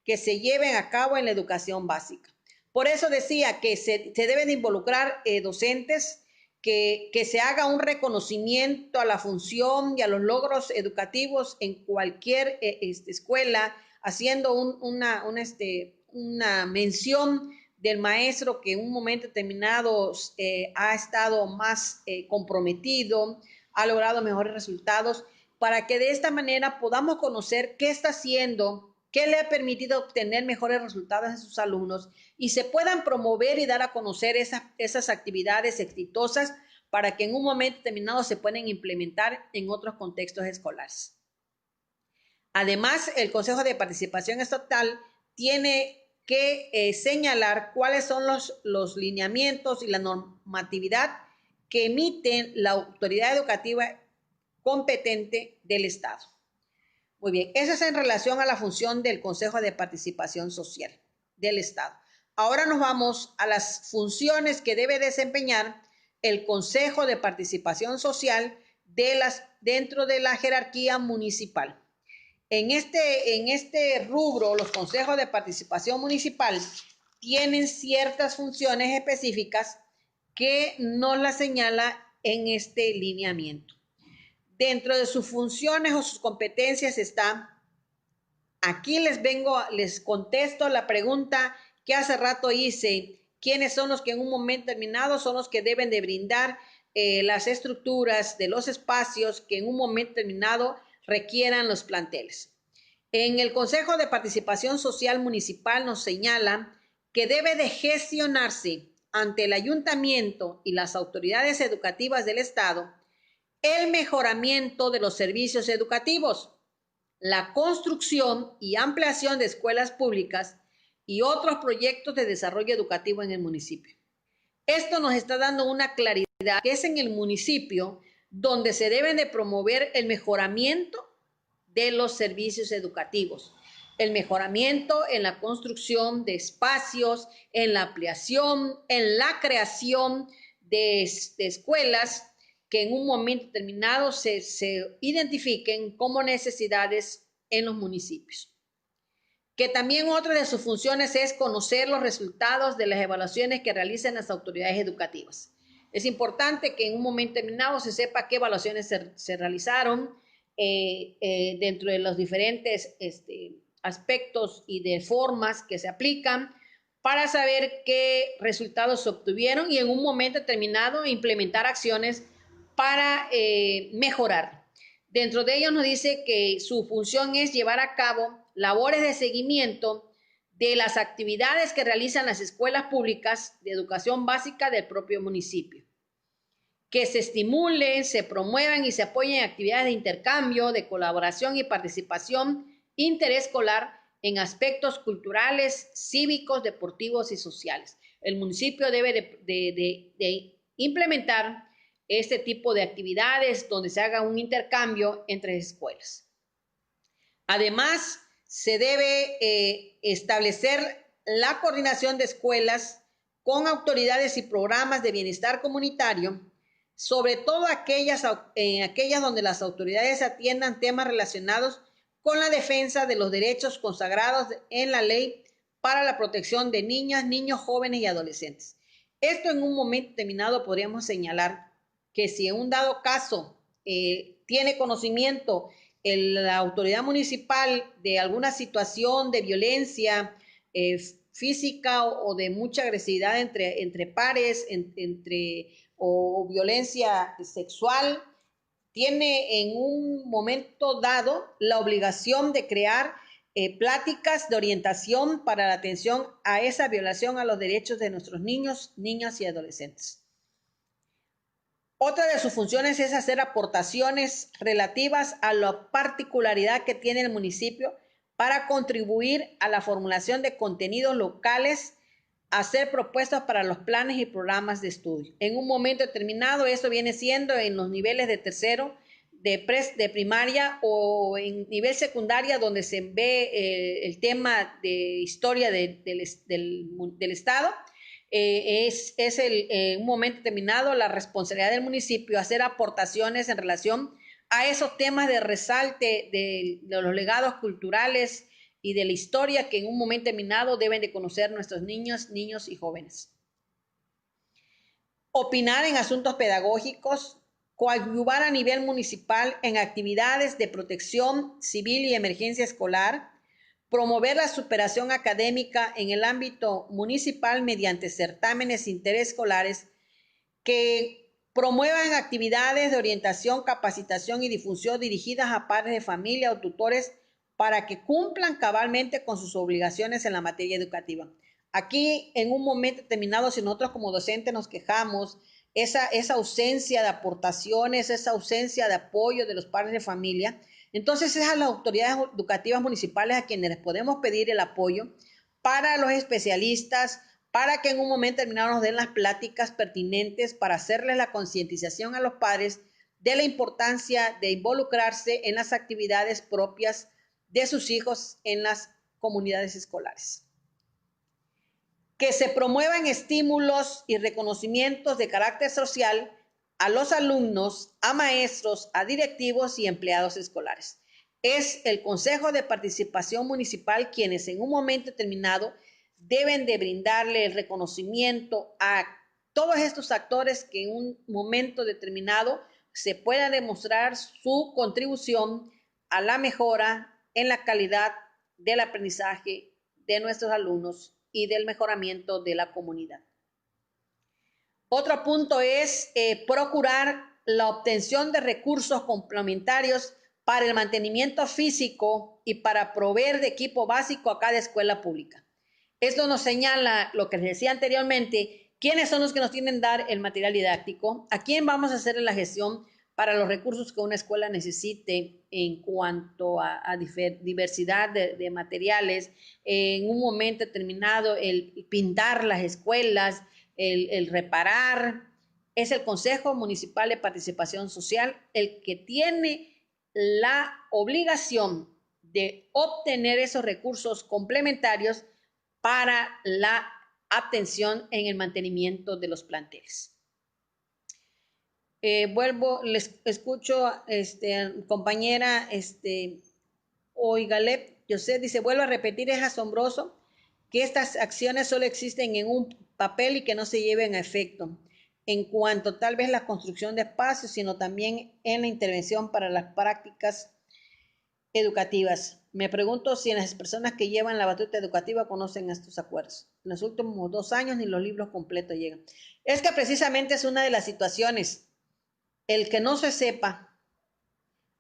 que se lleven a cabo en la educación básica. Por eso decía que se deben involucrar docentes, que se haga un reconocimiento a la función y a los logros educativos en cualquier escuela, haciendo una mención del maestro que en un momento determinado ha estado más comprometido, ha logrado mejores resultados, para que de esta manera podamos conocer qué está haciendo, qué le ha permitido obtener mejores resultados en sus alumnos y se puedan promover y dar a conocer esas actividades exitosas para que en un momento determinado se puedan implementar en otros contextos escolares. Además, el Consejo de Participación Estatal tiene que señalar cuáles son los lineamientos y la normatividad que emite la autoridad educativa competente del Estado. Muy bien, eso es en relación a la función del Consejo de Participación Social del Estado. Ahora nos vamos a las funciones que debe desempeñar el Consejo de Participación Social dentro de la jerarquía municipal. En este rubro, los consejos de participación municipal tienen ciertas funciones específicas que nos las señala en este lineamiento. Dentro de sus funciones o sus competencias está, aquí les contesto la pregunta que hace rato hice, ¿quiénes son los que en un momento determinado son los que deben de brindar las estructuras de los espacios que en un momento determinado requieran los planteles? En el Consejo de Participación Social Municipal nos señala que debe de gestionarse ante el ayuntamiento y las autoridades educativas del Estado el mejoramiento de los servicios educativos, la construcción y ampliación de escuelas públicas y otros proyectos de desarrollo educativo en el municipio. Esto nos está dando una claridad que es en el municipio donde se deben de promover el mejoramiento de los servicios educativos, el mejoramiento en la construcción de espacios, en la ampliación, en la creación de escuelas que en un momento determinado se identifiquen como necesidades en los municipios. Que también otra de sus funciones es conocer los resultados de las evaluaciones que realizan las autoridades educativas. Es importante que en un momento determinado se sepa qué evaluaciones se realizaron dentro de los diferentes aspectos y de formas que se aplican para saber qué resultados se obtuvieron y en un momento determinado implementar acciones para mejorar. Dentro de ellos nos dice que su función es llevar a cabo labores de seguimiento de las actividades que realizan las escuelas públicas de educación básica del propio municipio. Que se estimulen, se promuevan y se apoyen actividades de intercambio, de colaboración y participación interescolar en aspectos culturales, cívicos, deportivos y sociales. El municipio debe de implementar este tipo de actividades donde se haga un intercambio entre escuelas. Además, se debe establecer la coordinación de escuelas con autoridades y programas de bienestar comunitario, sobre todo aquellas donde las autoridades atiendan temas relacionados con la defensa de los derechos consagrados en la ley para la protección de niñas, niños, jóvenes y adolescentes. Esto en un momento determinado podríamos señalar que si en un dado caso tiene conocimiento la autoridad municipal de alguna situación de violencia física o de mucha agresividad entre pares, o violencia sexual, tiene en un momento dado la obligación de crear pláticas de orientación para la atención a esa violación a los derechos de nuestros niños, niñas y adolescentes. Otra de sus funciones es hacer aportaciones relativas a la particularidad que tiene el municipio para contribuir a la formulación de contenidos locales, hacer propuestas para los planes y programas de estudio. En un momento determinado, eso viene siendo en los niveles de tercero, de primaria o en nivel secundaria, donde se ve el tema de historia del Estado. Es un momento determinado la responsabilidad del municipio hacer aportaciones en relación a esos temas de resalte de los legados culturales y de la historia que en un momento determinado deben de conocer nuestros niños y jóvenes. Opinar en asuntos pedagógicos, coadyuvar a nivel municipal en actividades de protección civil y emergencia escolar, promover la superación académica en el ámbito municipal mediante certámenes interescolares que promuevan actividades de orientación, capacitación y difusión dirigidas a padres de familia o tutores para que cumplan cabalmente con sus obligaciones en la materia educativa. Aquí, en un momento determinado, si nosotros como docentes nos quejamos, esa ausencia de aportaciones, esa ausencia de apoyo de los padres de familia, Entonces es a las autoridades educativas municipales a quienes les podemos pedir el apoyo para los especialistas, para que en un momento determinado nos den las pláticas pertinentes para hacerles la concientización a los padres de la importancia de involucrarse en las actividades propias de sus hijos en las comunidades escolares. Que se promuevan estímulos y reconocimientos de carácter social a los alumnos, a maestros, a directivos y empleados escolares. Es el Consejo de Participación Municipal quienes en un momento determinado deben de brindarle el reconocimiento a todos estos actores que en un momento determinado se pueda demostrar su contribución a la mejora en la calidad del aprendizaje de nuestros alumnos y del mejoramiento de la comunidad. Otro punto es procurar la obtención de recursos complementarios para el mantenimiento físico y para proveer de equipo básico a cada escuela pública. Esto nos señala lo que les decía anteriormente, quiénes son los que nos tienen que dar el material didáctico, a quién vamos a hacer la gestión para los recursos que una escuela necesite en cuanto a diversidad de materiales, en un momento determinado el pintar las escuelas, el reparar. Es el Consejo Municipal de Participación Social el que tiene la obligación de obtener esos recursos complementarios para la atención en el mantenimiento de los planteles. Les escucho, compañera, Oigalep, José dice, vuelvo a repetir, es asombroso que estas acciones solo existen en un papel y que no se lleven a efecto, en cuanto tal vez la construcción de espacios, sino también en la intervención para las prácticas educativas. Me pregunto si las personas que llevan la batuta educativa conocen estos acuerdos. En los últimos 2 años ni los libros completos llegan. Es que precisamente es una de las situaciones, el que no se sepa.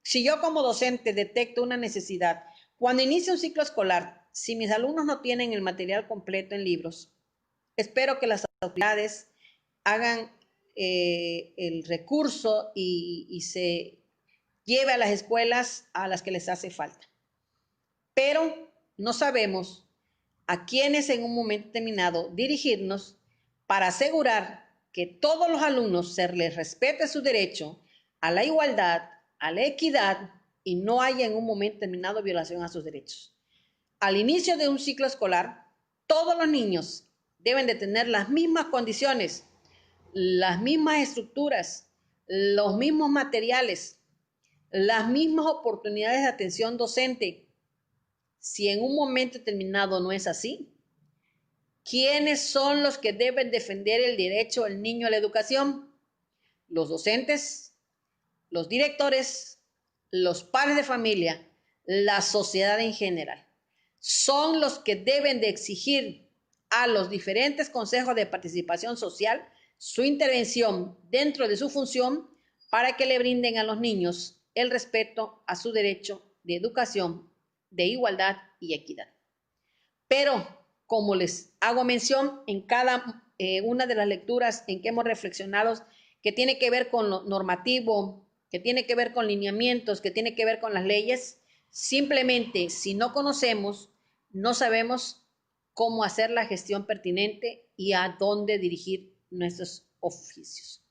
Si yo como docente detecto una necesidad, cuando inicia un ciclo escolar, si mis alumnos no tienen el material completo en libros, espero que las autoridades hagan el recurso y se lleve a las escuelas a las que les hace falta. Pero no sabemos a quiénes en un momento determinado dirigirnos para asegurar que todos los alumnos se les respete su derecho a la igualdad, a la equidad y no haya en un momento determinado violación a sus derechos. Al inicio de un ciclo escolar, todos los niños deben de tener las mismas condiciones, las mismas estructuras, los mismos materiales, las mismas oportunidades de atención docente. Si en un momento determinado no es así, ¿quiénes son los que deben defender el derecho del niño a la educación? Los docentes, los directores, los padres de familia, la sociedad en general. Son los que deben de exigir a los diferentes consejos de participación social su intervención dentro de su función para que le brinden a los niños el respeto a su derecho de educación, de igualdad y equidad. Pero, como les hago mención en cada una de las lecturas en que hemos reflexionado, que tiene que ver con lo normativo, que tiene que ver con lineamientos, que tiene que ver con las leyes, simplemente si no conocemos, no sabemos cómo hacer la gestión pertinente y a dónde dirigir nuestros oficios.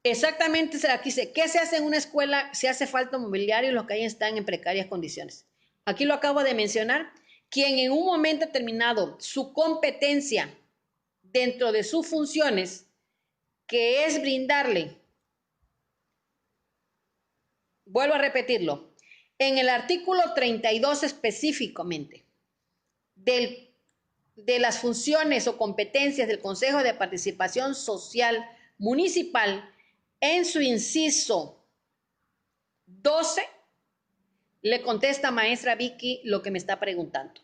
Exactamente, aquí dice, ¿qué se hace en una escuela si hace falta mobiliario y los que ahí están en precarias condiciones? Aquí lo acabo de mencionar, quien en un momento determinado su competencia dentro de sus funciones, que es brindarle, vuelvo a repetirlo, en el artículo 32 específicamente, de las funciones o competencias del Consejo de Participación Social Municipal, en su inciso 12, le contesta maestra Vicky lo que me está preguntando.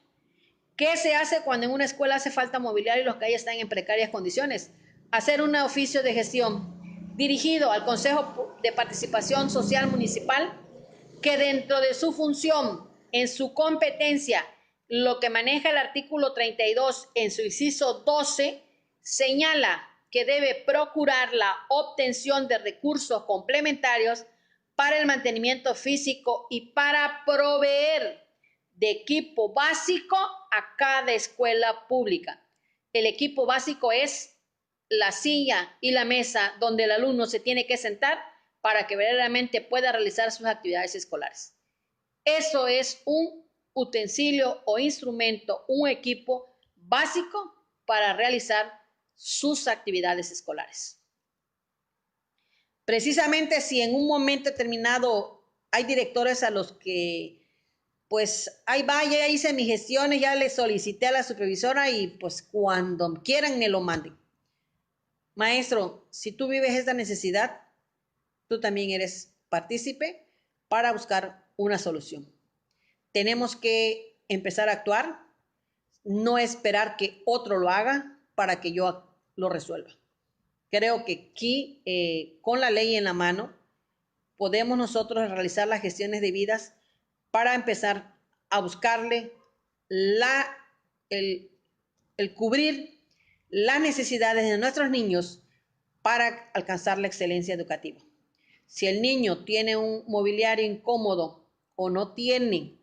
¿Qué se hace cuando en una escuela hace falta mobiliario y los que ahí están en precarias condiciones? Hacer un oficio de gestión dirigido al Consejo de Participación Social Municipal, que dentro de su función, en su competencia, lo que maneja el artículo 32 en su inciso 12, señala que debe procurar la obtención de recursos complementarios para el mantenimiento físico y para proveer de equipo básico a cada escuela pública. El equipo básico es la silla y la mesa donde el alumno se tiene que sentar para que verdaderamente pueda realizar sus actividades escolares. Eso es un utensilio o instrumento, un equipo básico para realizar sus actividades escolares. Precisamente si en un momento determinado hay directores a los que, pues, ahí va, ya hice mis gestiones, ya le solicité a la supervisora y pues cuando quieran me lo manden. Maestro, si tú vives esta necesidad, tú también eres partícipe para buscar una solución. Tenemos que empezar a actuar, no esperar que otro lo haga para que yo lo resuelva. Creo que aquí, con la ley en la mano, podemos nosotros realizar las gestiones debidas para empezar a buscarle el cubrir las necesidades de nuestros niños para alcanzar la excelencia educativa. Si el niño tiene un mobiliario incómodo o no tiene,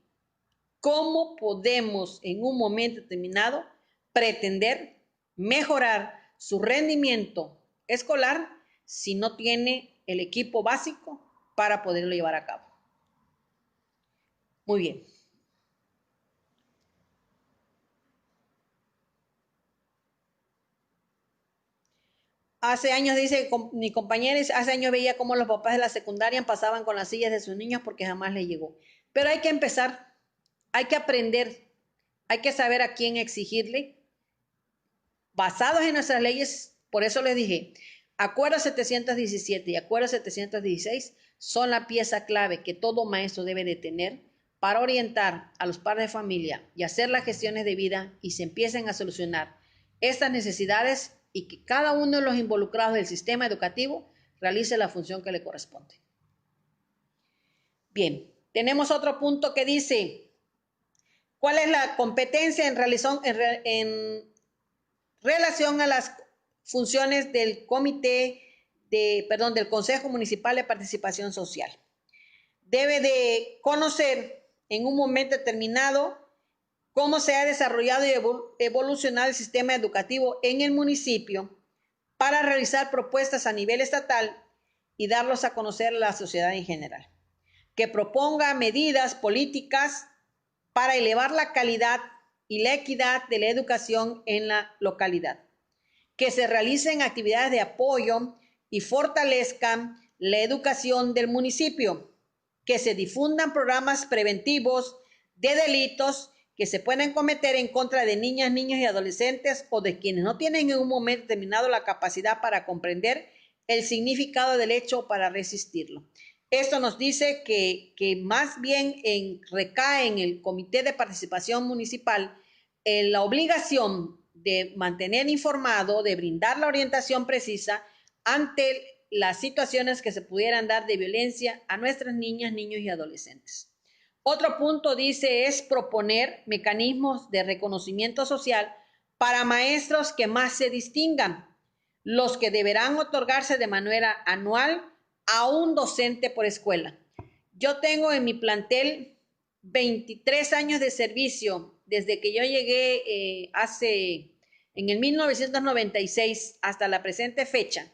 ¿cómo podemos en un momento determinado pretender mejorar su rendimiento escolar si no tiene el equipo básico para poderlo llevar a cabo? Muy bien. Hace años, dice mi compañera, hace años veía cómo los papás de la secundaria pasaban con las sillas de sus niños porque jamás les llegó. Pero hay que empezar, hay que aprender, hay que saber a quién exigirle, basados en nuestras leyes. Por eso les dije, Acuerdo 717 y Acuerdo 716 son la pieza clave que todo maestro debe de tener para orientar a los padres de familia y hacer las gestiones de vida y se empiecen a solucionar estas necesidades y que cada uno de los involucrados del sistema educativo realice la función que le corresponde. Bien, tenemos otro punto que dice, ¿cuál es la competencia en relación a las funciones del del Consejo Municipal de Participación Social? Debe de conocer en un momento determinado cómo se ha desarrollado y evolucionado el sistema educativo en el municipio para realizar propuestas a nivel estatal y darlos a conocer a la sociedad en general. Que proponga medidas políticas para elevar la calidad y la equidad de la educación en la localidad. Que se realicen actividades de apoyo y fortalezcan la educación del municipio. Que se difundan programas preventivos de delitos que se pueden cometer en contra de niñas, niños y adolescentes o de quienes no tienen en un momento determinado la capacidad para comprender el significado del hecho para resistirlo. Esto nos dice que más bien recae en el Comité de Participación Municipal la obligación de mantener informado, de brindar la orientación precisa ante las situaciones que se pudieran dar de violencia a nuestras niñas, niños y adolescentes. Otro punto dice es proponer mecanismos de reconocimiento social para maestros que más se distingan, los que deberán otorgarse de manera anual a un docente por escuela. Yo tengo en mi plantel 23 años de servicio desde que yo llegué en el 1996 hasta la presente fecha.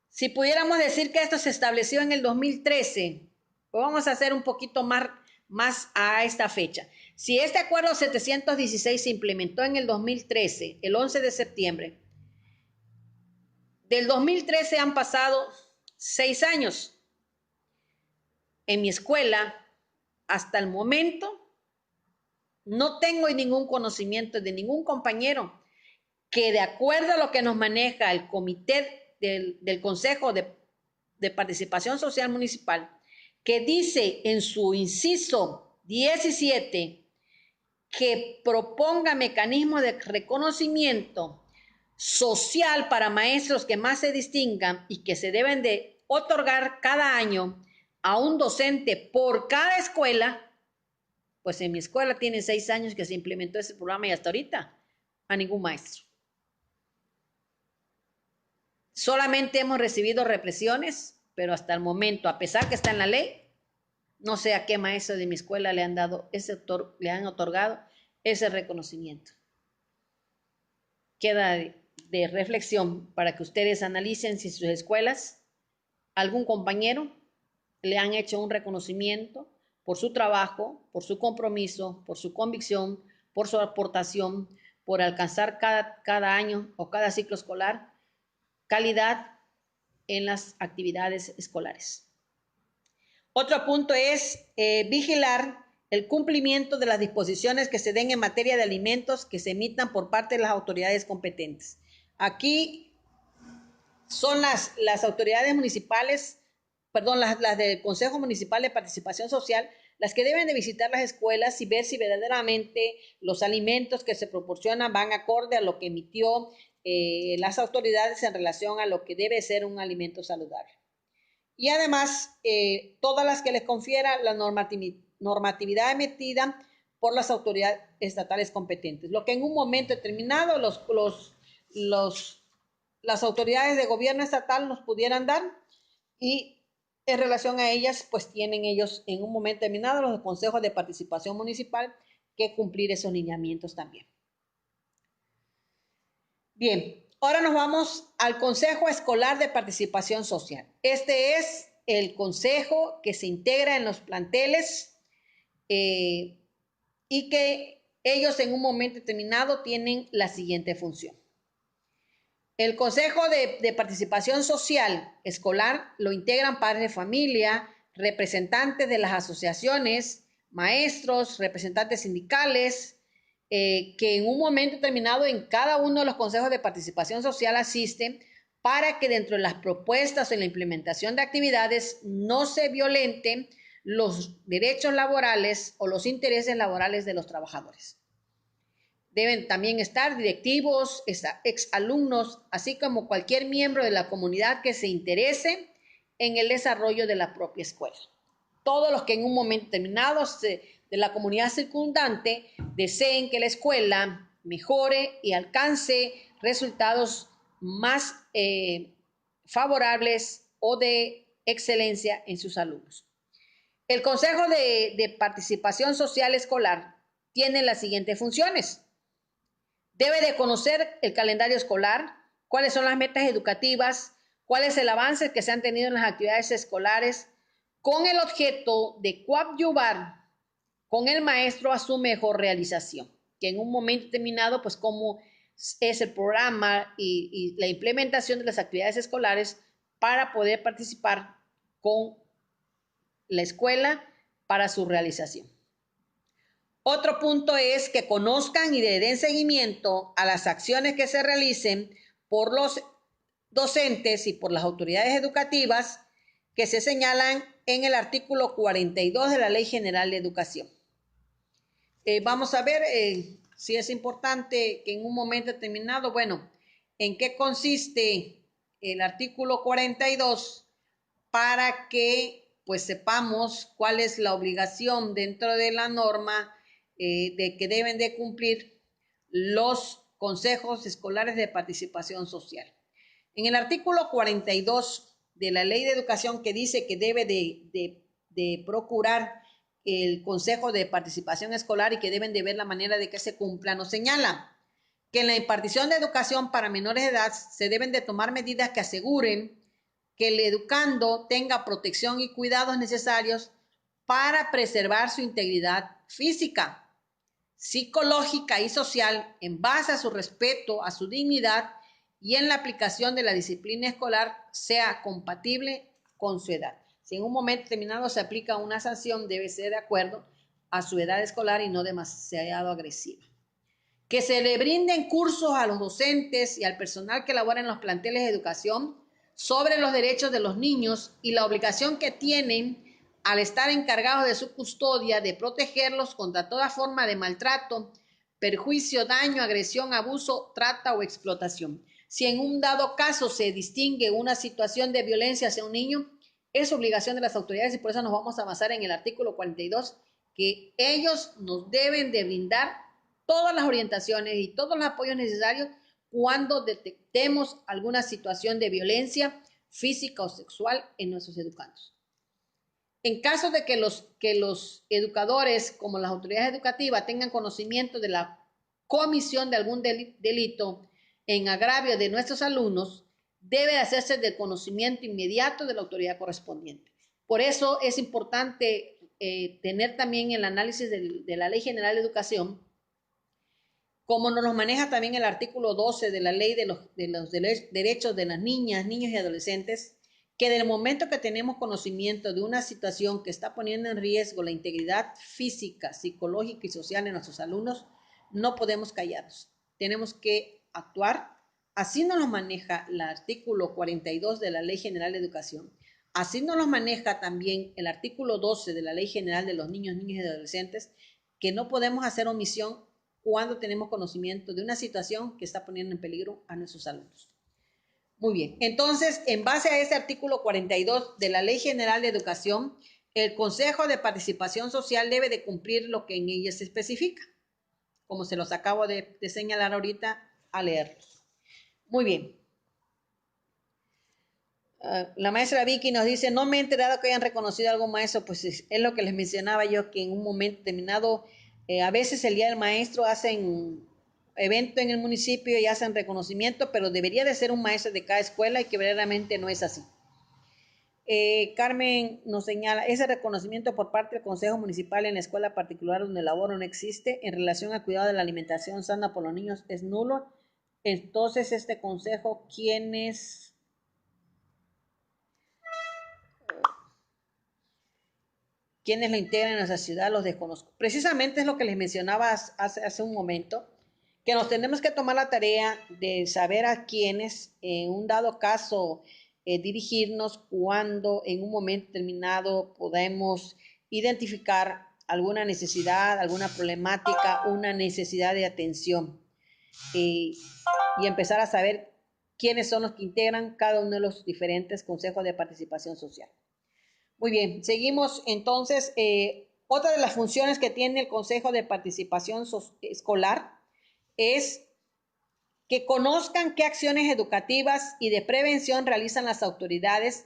Si pudiéramos decir que esto se estableció en el 2013, pues vamos a hacer un poquito más a esta fecha. Si este acuerdo 716 se implementó en el 2013, el 11 de septiembre, del 2013 han pasado 6 años. En mi escuela, hasta el momento, no tengo ningún conocimiento de ningún compañero que, de acuerdo a lo que nos maneja el comité del Consejo de Participación Social Municipal, que dice en su inciso 17 que proponga mecanismos de reconocimiento social para maestros que más se distingan y que se deben de otorgar cada año a un docente por cada escuela. Pues en mi escuela tiene 6 años que se implementó ese programa y hasta ahorita a ningún maestro. Solamente hemos recibido represiones pero hasta el momento, a pesar que está en la ley, no sé a qué maestro de mi escuela le han otorgado ese reconocimiento. Queda de reflexión para que ustedes analicen si sus escuelas, algún compañero le han hecho un reconocimiento por su trabajo, por su compromiso, por su convicción, por su aportación, por alcanzar cada año o cada ciclo escolar calidad en las actividades escolares. Otro punto es vigilar el cumplimiento de las disposiciones que se den en materia de alimentos que se emitan por parte de las autoridades competentes. Aquí son las autoridades municipales, las del Consejo Municipal de Participación Social, las que deben de visitar las escuelas y ver si verdaderamente los alimentos que se proporcionan van acorde a lo que emitió las autoridades en relación a lo que debe ser un alimento saludable. Y además, todas las que les confiera la normatividad emitida por las autoridades estatales competentes. Lo que en un momento determinado las autoridades de gobierno estatal nos pudieran dar, y en relación a ellas, pues tienen ellos en un momento determinado los consejos de participación municipal que cumplir esos lineamientos también. Bien, ahora nos vamos al Consejo Escolar de Participación Social. Este es el consejo que se integra en los planteles y que ellos en un momento determinado tienen la siguiente función. El Consejo de Participación Social Escolar lo integran padres de familia, representantes de las asociaciones, maestros, representantes sindicales, que en un momento determinado en cada uno de los consejos de participación social asisten para que dentro de las propuestas o en la implementación de actividades no se violenten los derechos laborales o los intereses laborales de los trabajadores. Deben también estar directivos, exalumnos, así como cualquier miembro de la comunidad que se interese en el desarrollo de la propia escuela. Todos los que en un momento determinado de la comunidad circundante deseen que la escuela mejore y alcance resultados más favorables o de excelencia en sus alumnos. El Consejo de Participación Social Escolar tiene las siguientes funciones. Debe de conocer el calendario escolar, cuáles son las metas educativas, cuál es el avance que se han tenido en las actividades escolares, con el objeto de coadyuvar con el maestro a su mejor realización, que en un momento determinado, pues cómo es el programa y la implementación de las actividades escolares para poder participar con la escuela para su realización. Otro punto es que conozcan y le den seguimiento a las acciones que se realicen por los docentes y por las autoridades educativas que se señalan en el artículo 42 de la Ley General de Educación. Vamos a ver si es importante que en un momento determinado, en qué consiste el artículo 42 para que pues sepamos cuál es la obligación dentro de la norma de que deben de cumplir los consejos escolares de participación social. En el artículo 42 de la Ley de Educación, que dice que debe de procurar el Consejo de Participación Escolar y que deben de ver la manera de que se cumpla, nos señala que en la impartición de educación para menores de edad se deben de tomar medidas que aseguren que el educando tenga protección y cuidados necesarios para preservar su integridad física, psicológica y social en base a su respeto, a su dignidad y en la aplicación de la disciplina escolar sea compatible con su edad. Si en un momento determinado se aplica una sanción, debe ser de acuerdo a su edad escolar y no demasiado agresiva. Que se le brinden cursos a los docentes y al personal que labora en los planteles de educación sobre los derechos de los niños y la obligación que tienen al estar encargados de su custodia de protegerlos contra toda forma de maltrato, perjuicio, daño, agresión, abuso, trata o explotación. Si en un dado caso se distingue una situación de violencia hacia un niño, es obligación de las autoridades y por eso nos vamos a basar en el artículo 42, que ellos nos deben de brindar todas las orientaciones y todos los apoyos necesarios cuando detectemos alguna situación de violencia física o sexual en nuestros educandos. En caso de que los educadores, como las autoridades educativas, tengan conocimiento de la comisión de algún delito en agravio de nuestros alumnos, debe hacerse de conocimiento inmediato de la autoridad correspondiente. Por eso es importante tener también el análisis de la Ley General de Educación, como nos lo maneja también el artículo 12 de la Ley de los Derechos de las Niñas, Niños y Adolescentes, que del momento que tenemos conocimiento de una situación que está poniendo en riesgo la integridad física, psicológica y social de nuestros alumnos, no podemos callarnos. Tenemos que actuar. Así nos lo maneja el artículo 42 de la Ley General de Educación. Así nos lo maneja también el artículo 12 de la Ley General de los Niños, Niñas y Adolescentes, que no podemos hacer omisión cuando tenemos conocimiento de una situación que está poniendo en peligro a nuestros alumnos. Muy bien, entonces, en base a ese artículo 42 de la Ley General de Educación, el Consejo de Participación Social debe de cumplir lo que en ella se especifica, como se los acabo de señalar ahorita a leerlos. Muy bien. La maestra Vicky nos dice, no me he enterado que hayan reconocido a algún maestro, pues es lo que les mencionaba yo, que en un momento determinado, a veces el día del maestro hacen evento en el municipio y hacen reconocimiento, pero debería de ser un maestro de cada escuela y que verdaderamente no es así. Carmen nos señala, ese reconocimiento por parte del Consejo Municipal en la escuela particular donde laboro no existe en relación al cuidado de la alimentación sana por los niños, es nulo. Entonces, este consejo, ¿quiénes lo integran en nuestra ciudad? Los desconozco. Precisamente es lo que les mencionaba hace un momento, que nos tenemos que tomar la tarea de saber a quiénes, en un dado caso, dirigirnos cuando en un momento determinado podemos identificar alguna necesidad, alguna problemática, una necesidad de atención y empezar a saber quiénes son los que integran cada uno de los diferentes consejos de participación social. Muy bien, seguimos entonces. Otra de las funciones que tiene el Consejo de Participación Escolar es que conozcan qué acciones educativas y de prevención realizan las autoridades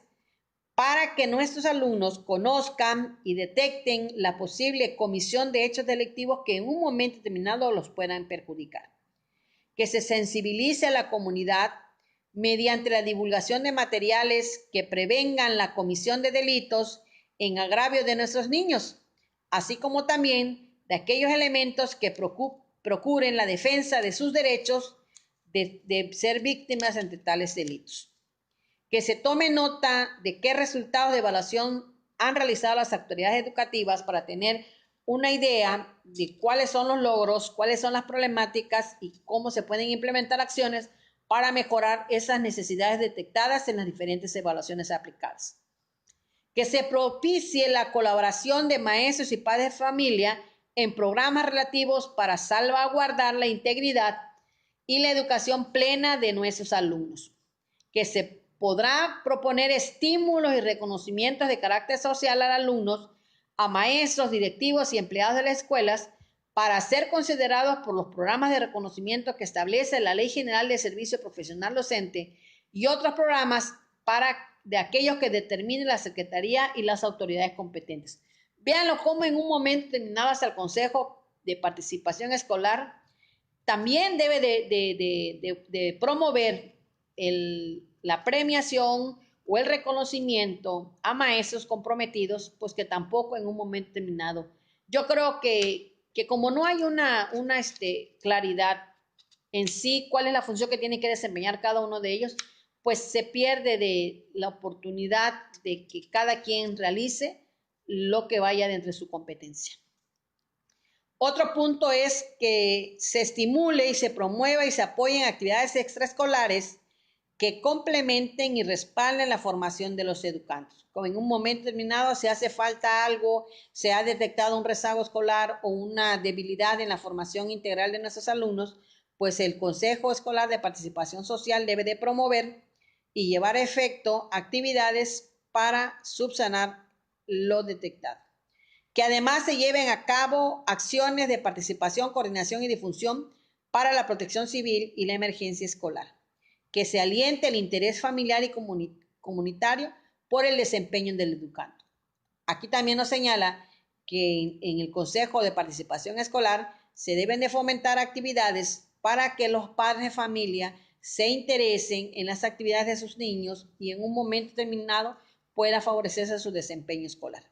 para que nuestros alumnos conozcan y detecten la posible comisión de hechos delictivos que en un momento determinado los puedan perjudicar. Que se sensibilice a la comunidad mediante la divulgación de materiales que prevengan la comisión de delitos en agravio de nuestros niños, así como también de aquellos elementos que procuren la defensa de sus derechos de ser víctimas ante tales delitos. Que se tome nota de qué resultados de evaluación han realizado las autoridades educativas para tener una idea de cuáles son los logros, cuáles son las problemáticas y cómo se pueden implementar acciones para mejorar esas necesidades detectadas en las diferentes evaluaciones aplicadas. Que se propicie la colaboración de maestros y padres de familia en programas relativos para salvaguardar la integridad y la educación plena de nuestros alumnos. Que se podrá proponer estímulos y reconocimientos de carácter social a alumnos, a maestros, directivos y empleados de las escuelas para ser considerados por los programas de reconocimiento que establece la Ley General de Servicio Profesional Docente y otros programas de aquellos que determine la Secretaría y las autoridades competentes. Véanlo cómo en un momento determinado hasta el Consejo de Participación Escolar también debe de promover la premiación o el reconocimiento a maestros comprometidos, pues que tampoco en un momento determinado. Yo creo que como no hay una claridad en sí cuál es la función que tiene que desempeñar cada uno de ellos, pues se pierde de la oportunidad de que cada quien realice lo que vaya dentro de su competencia. Otro punto es que se estimule y se promueva y se apoyen actividades extraescolares que complementen y respalden la formación de los educandos. Como en un momento determinado se hace falta algo, se ha detectado un rezago escolar o una debilidad en la formación integral de nuestros alumnos, pues el Consejo Escolar de Participación Social debe de promover y llevar a efecto actividades para subsanar lo detectado. Que además se lleven a cabo acciones de participación, coordinación y difusión para la protección civil y la emergencia escolar. Que se aliente el interés familiar y comunitario por el desempeño del educando. Aquí también nos señala que en el Consejo de Participación Escolar se deben de fomentar actividades para que los padres de familia se interesen en las actividades de sus niños y en un momento determinado pueda favorecerse su desempeño escolar.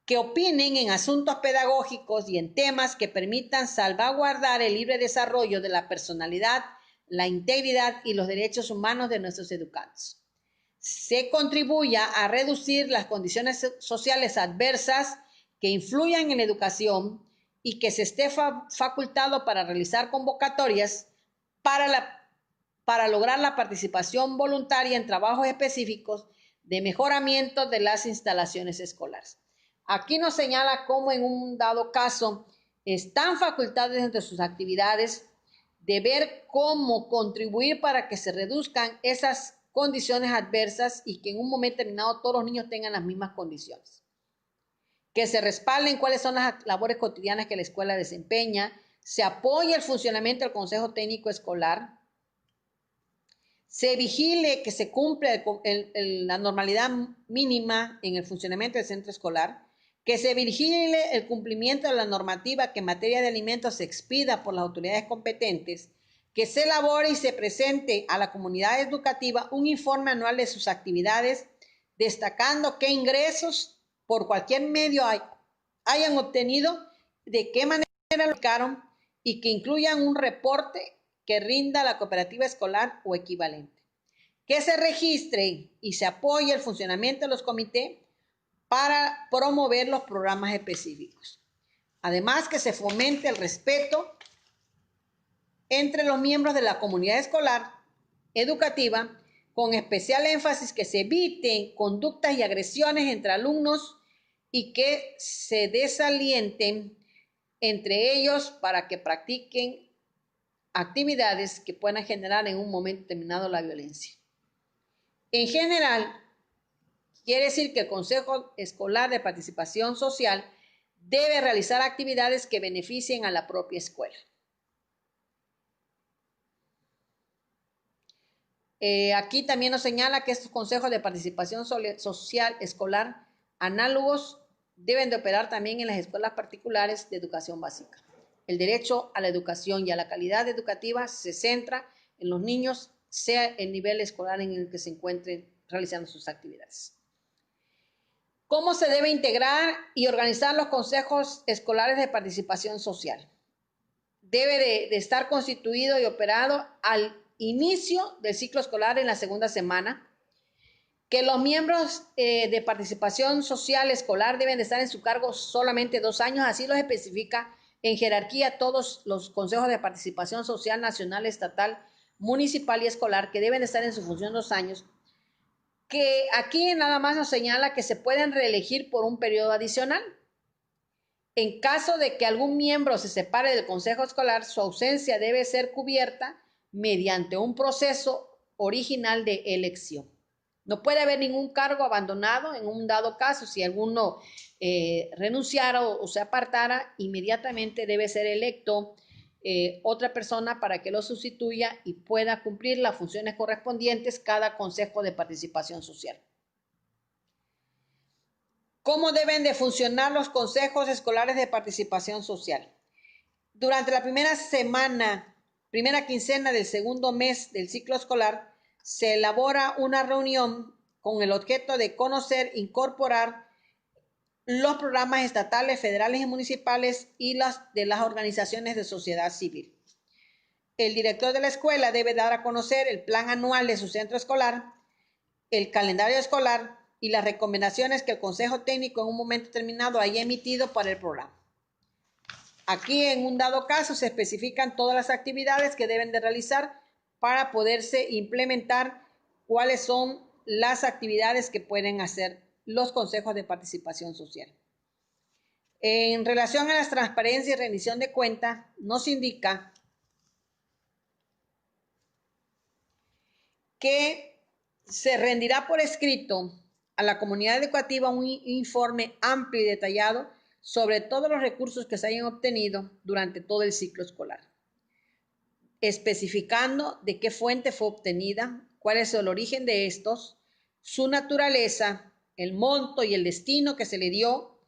Que opinen en asuntos pedagógicos y en temas que permitan salvaguardar el libre desarrollo de la personalidad, la integridad y los derechos humanos de nuestros educandos. Se contribuya a reducir las condiciones sociales adversas que influyan en la educación y que se esté facultado para realizar convocatorias para lograr la participación voluntaria en trabajos específicos de mejoramiento de las instalaciones escolares. Aquí nos señala cómo en un dado caso están facultados entre sus actividades de ver cómo contribuir para que se reduzcan esas condiciones adversas y que en un momento determinado todos los niños tengan las mismas condiciones. Que se respalden cuáles son las labores cotidianas que la escuela desempeña, se apoye el funcionamiento del Consejo Técnico Escolar, se vigile que se cumpla la normalidad mínima en el funcionamiento del centro escolar, que se vigile el cumplimiento de la normativa que en materia de alimentos se expida por las autoridades competentes, que se elabore y se presente a la comunidad educativa un informe anual de sus actividades, destacando qué ingresos por cualquier medio hayan obtenido, de qué manera lo aplicaron y que incluyan un reporte que rinda la cooperativa escolar o equivalente. Que se registre y se apoye el funcionamiento de los comités para promover los programas específicos. Además, que se fomente el respeto entre los miembros de la comunidad escolar educativa, con especial énfasis que se eviten conductas y agresiones entre alumnos y que se desalienten entre ellos para que practiquen actividades que puedan generar en un momento determinado la violencia. En general, quiere decir que el Consejo Escolar de Participación Social debe realizar actividades que beneficien a la propia escuela. Aquí también nos señala que estos consejos de participación social escolar análogos deben de operar también en las escuelas particulares de educación básica. El derecho a la educación y a la calidad educativa se centra en los niños, sea el nivel escolar en el que se encuentren realizando sus actividades. ¿Cómo se debe integrar y organizar los consejos escolares de participación social? Debe de estar constituido y operado al inicio del ciclo escolar en la segunda semana, que los miembros de participación social escolar deben de estar en su cargo solamente 2 años, así lo especifica en jerarquía todos los consejos de participación social nacional, estatal, municipal y escolar, que deben de estar en su función 2 años, que aquí nada más nos señala que se pueden reelegir por un periodo adicional. En caso de que algún miembro se separe del consejo escolar, su ausencia debe ser cubierta mediante un proceso original de elección. No puede haber ningún cargo abandonado en un dado caso. Si alguno renunciara o se apartara, inmediatamente debe ser electo otra persona para que lo sustituya y pueda cumplir las funciones correspondientes cada consejo de participación social. ¿Cómo deben de funcionar los consejos escolares de participación social? Durante la primera quincena del segundo mes del ciclo escolar, se elabora una reunión con el objeto de conocer, incorporar los programas estatales, federales y municipales y de las organizaciones de sociedad civil. El director de la escuela debe dar a conocer el plan anual de su centro escolar, el calendario escolar y las recomendaciones que el Consejo Técnico en un momento determinado haya emitido para el programa. Aquí, en un dado caso, se especifican todas las actividades que deben de realizar para poderse implementar cuáles son las actividades que pueden hacer los consejos de participación social. En relación a la transparencia y rendición de cuentas, nos indica que se rendirá por escrito a la comunidad educativa un informe amplio y detallado sobre todos los recursos que se hayan obtenido durante todo el ciclo escolar, especificando de qué fuente fue obtenida, cuál es el origen de estos, su naturaleza, el monto y el destino que se le dio,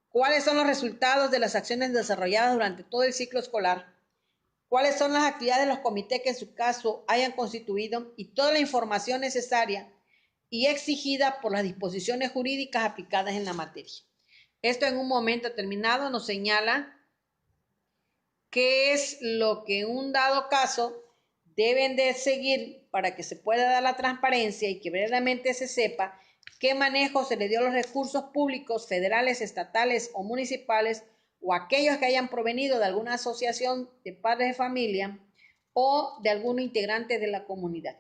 cuáles son los resultados de las acciones desarrolladas durante todo el ciclo escolar, cuáles son las actividades de los comités que en su caso hayan constituido y toda la información necesaria y exigida por las disposiciones jurídicas aplicadas en la materia. Esto en un momento determinado nos señala qué es lo que en un dado caso deben de seguir para que se pueda dar la transparencia y que verdaderamente se sepa qué manejo se le dio a los recursos públicos federales, estatales o municipales o aquellos que hayan provenido de alguna asociación de padres de familia o de algún integrante de la comunidad.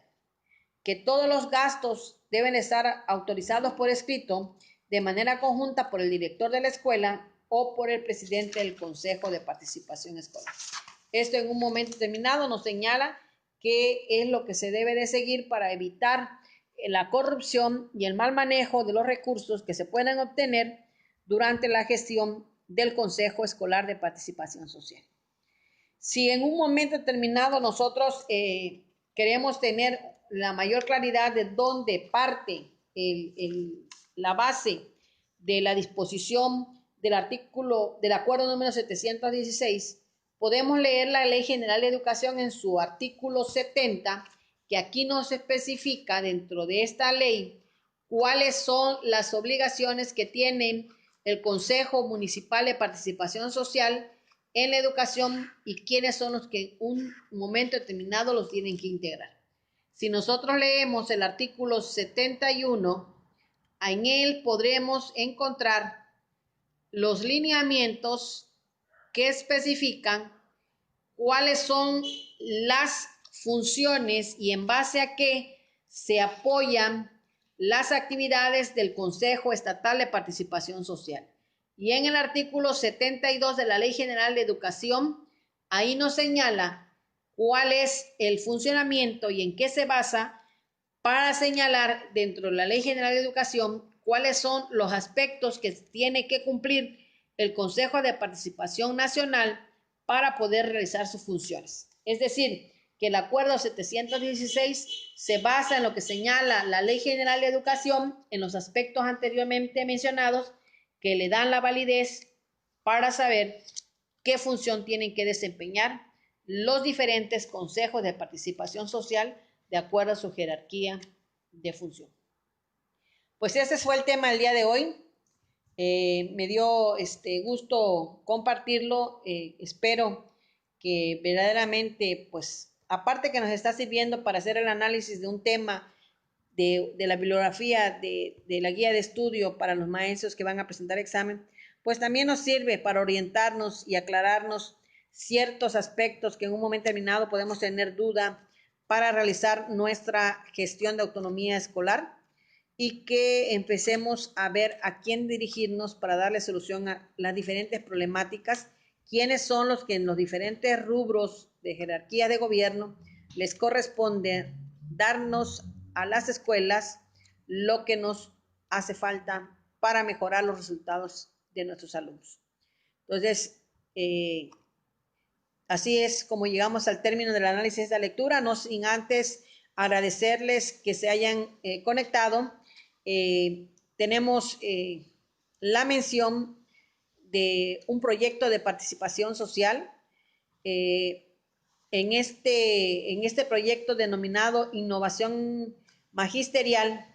Que todos los gastos deben estar autorizados por escrito de manera conjunta por el director de la escuela o por el presidente del Consejo de Participación Escolar. Esto en un momento determinado nos señala qué es lo que se debe de seguir para evitar la corrupción y el mal manejo de los recursos que se puedan obtener durante la gestión del Consejo Escolar de Participación Social. Si en un momento determinado nosotros queremos tener la mayor claridad de dónde parte la base de la disposición del artículo del acuerdo número 716, podemos leer la Ley General de Educación en su artículo 70, que aquí nos especifica dentro de esta ley cuáles son las obligaciones que tiene el Consejo Municipal de Participación Social en la educación y quiénes son los que en un momento determinado los tienen que integrar. Si nosotros leemos el artículo 71, en él podremos encontrar los lineamientos que especifican cuáles son las funciones y en base a qué se apoyan las actividades del Consejo Estatal de Participación Social. Y en el artículo 72 de la Ley General de Educación, ahí nos señala cuál es el funcionamiento y en qué se basa para señalar dentro de la Ley General de Educación cuáles son los aspectos que tiene que cumplir el Consejo de Participación Nacional para poder realizar sus funciones. Es decir, que el acuerdo 716 se basa en lo que señala la Ley General de Educación en los aspectos anteriormente mencionados que le dan la validez para saber qué función tienen que desempeñar los diferentes consejos de participación social de acuerdo a su jerarquía de función. Pues ese fue el tema del día de hoy. Me dio gusto compartirlo. Espero que verdaderamente, pues, aparte que nos está sirviendo para hacer el análisis de un tema de la bibliografía de la guía de estudio para los maestros que van a presentar examen, pues también nos sirve para orientarnos y aclararnos ciertos aspectos que en un momento determinado podemos tener duda para realizar nuestra gestión de autonomía escolar y que empecemos a ver a quién dirigirnos para darle solución a las diferentes problemáticas, quiénes son los que en los diferentes rubros de jerarquía de gobierno les corresponde darnos a las escuelas lo que nos hace falta para mejorar los resultados de nuestros alumnos. Entonces, así es como llegamos al término del análisis de esta lectura, no sin antes agradecerles que se hayan conectado. Tenemos la mención de un proyecto de participación social. En este proyecto denominado Innovación Magisterial,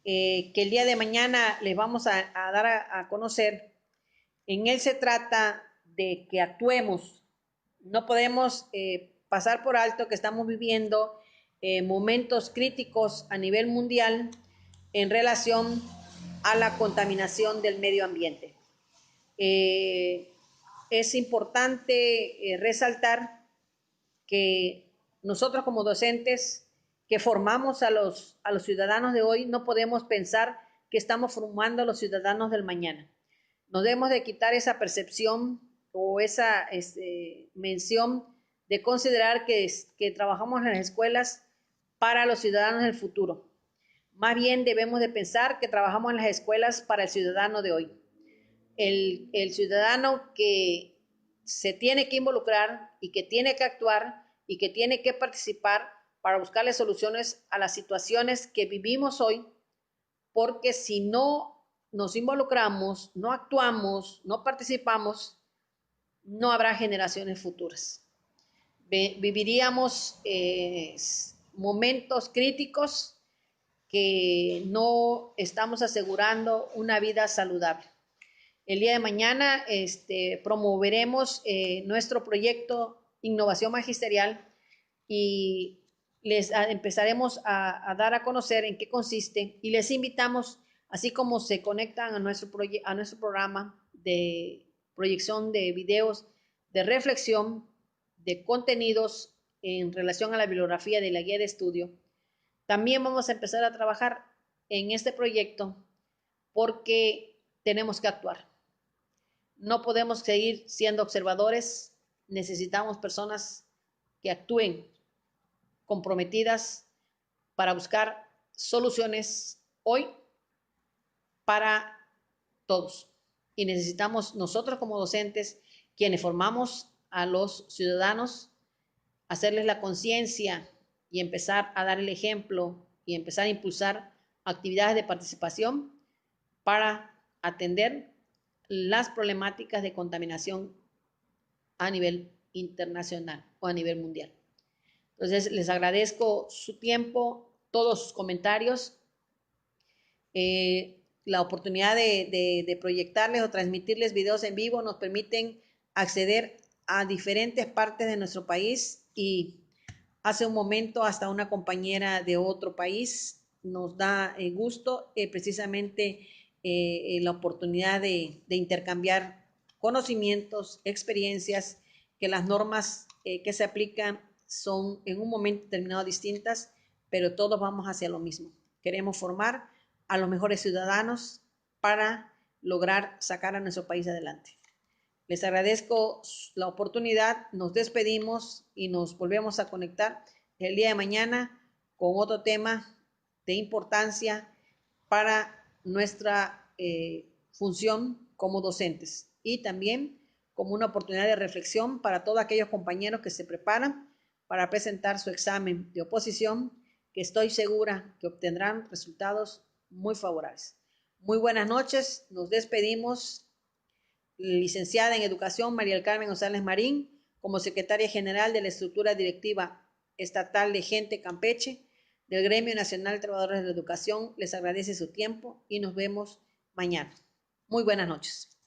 que el día de mañana les vamos a dar a conocer, en él se trata de que actuemos. No podemos pasar por alto que estamos viviendo momentos críticos a nivel mundial en relación a la contaminación del medio ambiente. Es importante resaltar que nosotros como docentes que formamos a los ciudadanos de hoy no podemos pensar que estamos formando a los ciudadanos del mañana. Nos debemos de quitar esa percepción o esa mención de considerar que trabajamos en las escuelas para los ciudadanos del futuro. Más bien debemos de pensar que trabajamos en las escuelas para el ciudadano de hoy. El ciudadano que se tiene que involucrar y que tiene que actuar y que tiene que participar para buscarle soluciones a las situaciones que vivimos hoy, porque si no nos involucramos, no actuamos, no participamos, no habrá generaciones futuras. Viviríamos momentos críticos que no estamos asegurando una vida saludable. El día de mañana promoveremos nuestro proyecto Innovación Magisterial y les empezaremos a dar a conocer en qué consiste y les invitamos, así como se conectan a nuestro programa de proyección de videos de reflexión, de contenidos en relación a la bibliografía de la guía de estudio, también vamos a empezar a trabajar en este proyecto porque tenemos que actuar. No podemos seguir siendo observadores, necesitamos personas que actúen comprometidas para buscar soluciones hoy para todos. Y necesitamos nosotros como docentes, quienes formamos a los ciudadanos, hacerles la conciencia y empezar a dar el ejemplo y empezar a impulsar actividades de participación para atender las problemáticas de contaminación a nivel internacional o a nivel mundial. Entonces, les agradezco su tiempo, todos sus comentarios, la oportunidad de proyectarles o transmitirles videos en vivo nos permiten acceder a diferentes partes de nuestro país y hace un momento hasta una compañera de otro país nos da gusto precisamente la oportunidad de intercambiar conocimientos, experiencias, que las normas que se aplican son en un momento determinado distintas, pero todos vamos hacia lo mismo. Queremos formar a los mejores ciudadanos para lograr sacar a nuestro país adelante. Les agradezco la oportunidad, nos despedimos y nos volvemos a conectar el día de mañana con otro tema de importancia para nuestra función como docentes y también como una oportunidad de reflexión para todos aquellos compañeros que se preparan para presentar su examen de oposición, que estoy segura que obtendrán resultados muy favorables. Muy buenas noches, nos despedimos. Licenciada en Educación María del Carmen González Marín, como secretaria general de la estructura directiva estatal de Gente Campeche, del Gremio Nacional de Trabajadores de la Educación, les agradece su tiempo y nos vemos mañana. Muy buenas noches.